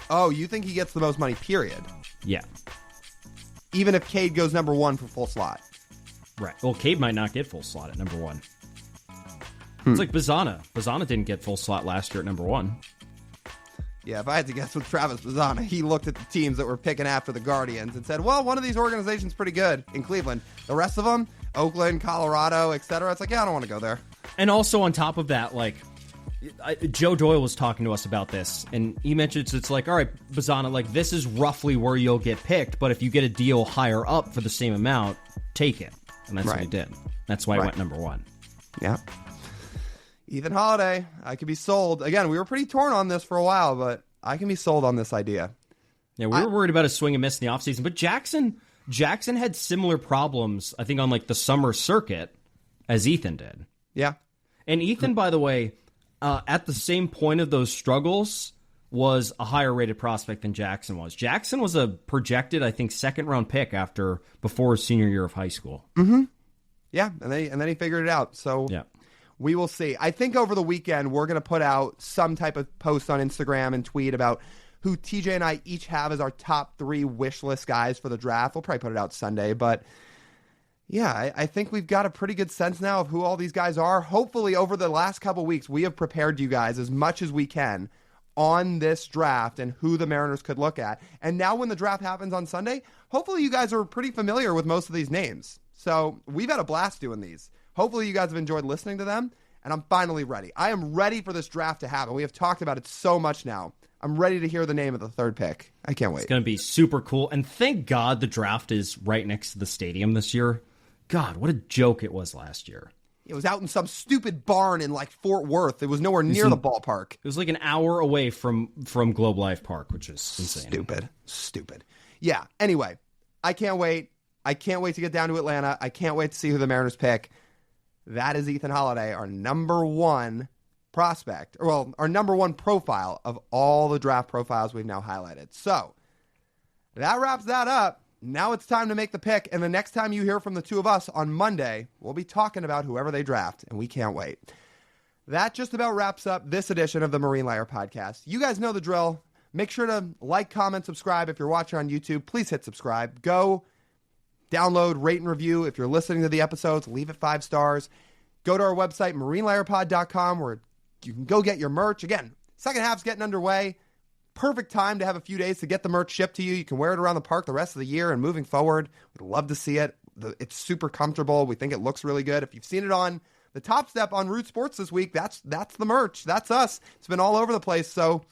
Oh, you think he gets the most money, period?
Yeah.
Even if Cade goes number 1 for full slot?
Right. Well, Cade might not get full slot at number 1. It's like Bazzana. Bazzana didn't get full slot last year at number 1.
Yeah, if I had to guess with Travis Bazzana, he looked at the teams that were picking after the Guardians and said, well, one of these organizations pretty good in Cleveland. The rest of them, Oakland, Colorado, etc. It's like, yeah, I don't want to go there.
And also on top of that, like, Joe Doyle was talking to us about this, and he mentioned it's like, all right, Bazzana, like, this is roughly where you'll get picked, but if you get a deal higher up for the same amount, take it. And that's what he did. That's why he went number 1.
Yeah. Ethan Holliday, I could be sold. Again, we were pretty torn on this for a while, but I can be sold on this idea.
Yeah, we were worried about a swing and miss in the offseason, but Jackson had similar problems, I think, on like the summer circuit as Ethan did.
Yeah.
And Ethan, by the way, at the same point of those struggles, was a higher rated prospect than Jackson was. Jackson was a projected, I think, 2nd-round pick before his senior year of high school.
Mm-hmm. Yeah, and then he figured it out. So
yeah.
We will see. I think over the weekend, we're going to put out some type of post on Instagram and tweet about who TJ and I each have as our top 3 wish list guys for the draft. We'll probably put it out Sunday. But yeah, I think we've got a pretty good sense now of who all these guys are. Hopefully, over the last couple weeks, we have prepared you guys as much as we can on this draft and who the Mariners could look at. And now when the draft happens on Sunday, hopefully you guys are pretty familiar with most of these names. So we've had a blast doing these. Hopefully you guys have enjoyed listening to them, and I'm finally ready. I am ready for this draft to happen. We have talked about it so much now. I'm ready to hear the name of the 3rd pick. I can't wait.
It's going to be super cool, and thank God the draft is right next to the stadium this year. God, what a joke it was last year.
It was out in some stupid barn in like Fort Worth. It was nowhere near the ballpark.
It was like an hour away from Globe Life Park, which is insane.
Stupid. Yeah, anyway, I can't wait. I can't wait to get down to Atlanta. I can't wait to see who the Mariners pick. That is Ethan Holliday, our number one prospect, well, our number one profile of all the draft profiles we've now highlighted. So that wraps that up. Now it's time to make the pick, and the next time you hear from the two of us on Monday, we'll be talking about whoever they draft, and we can't wait. That just about wraps up this edition of the Marine Layer Podcast. You guys know the drill. Make sure to like, comment, subscribe. If you're watching on YouTube, please hit subscribe. Go download, rate, and review. If you're listening to the episodes, leave it 5 stars. Go to our website, marinelayerpod.com, where you can go get your merch. Again, second half's getting underway. Perfect time to have a few days to get the merch shipped to you. You can wear it around the park the rest of the year and moving forward. We'd love to see it. It's super comfortable. We think it looks really good. If you've seen it on the Top Step on Root Sports this week, that's the merch. That's us. It's been all over the place. So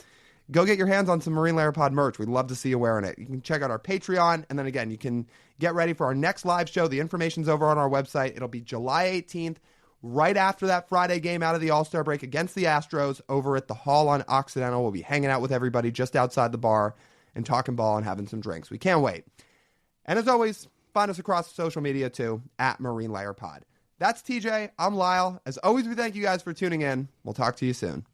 go get your hands on some Marine Layer Pod merch. We'd love to see you wearing it. You can check out our Patreon. And then again, you can get ready for our next live show. The information's over on our website. It'll be July 18th, right after that Friday game out of the All-Star break against the Astros over at the Hall on Occidental. We'll be hanging out with everybody just outside the bar and talking ball and having some drinks. We can't wait. And as always, find us across social media too, at Marine Layer Pod. That's TJ. I'm Lyle. As always, we thank you guys for tuning in. We'll talk to you soon.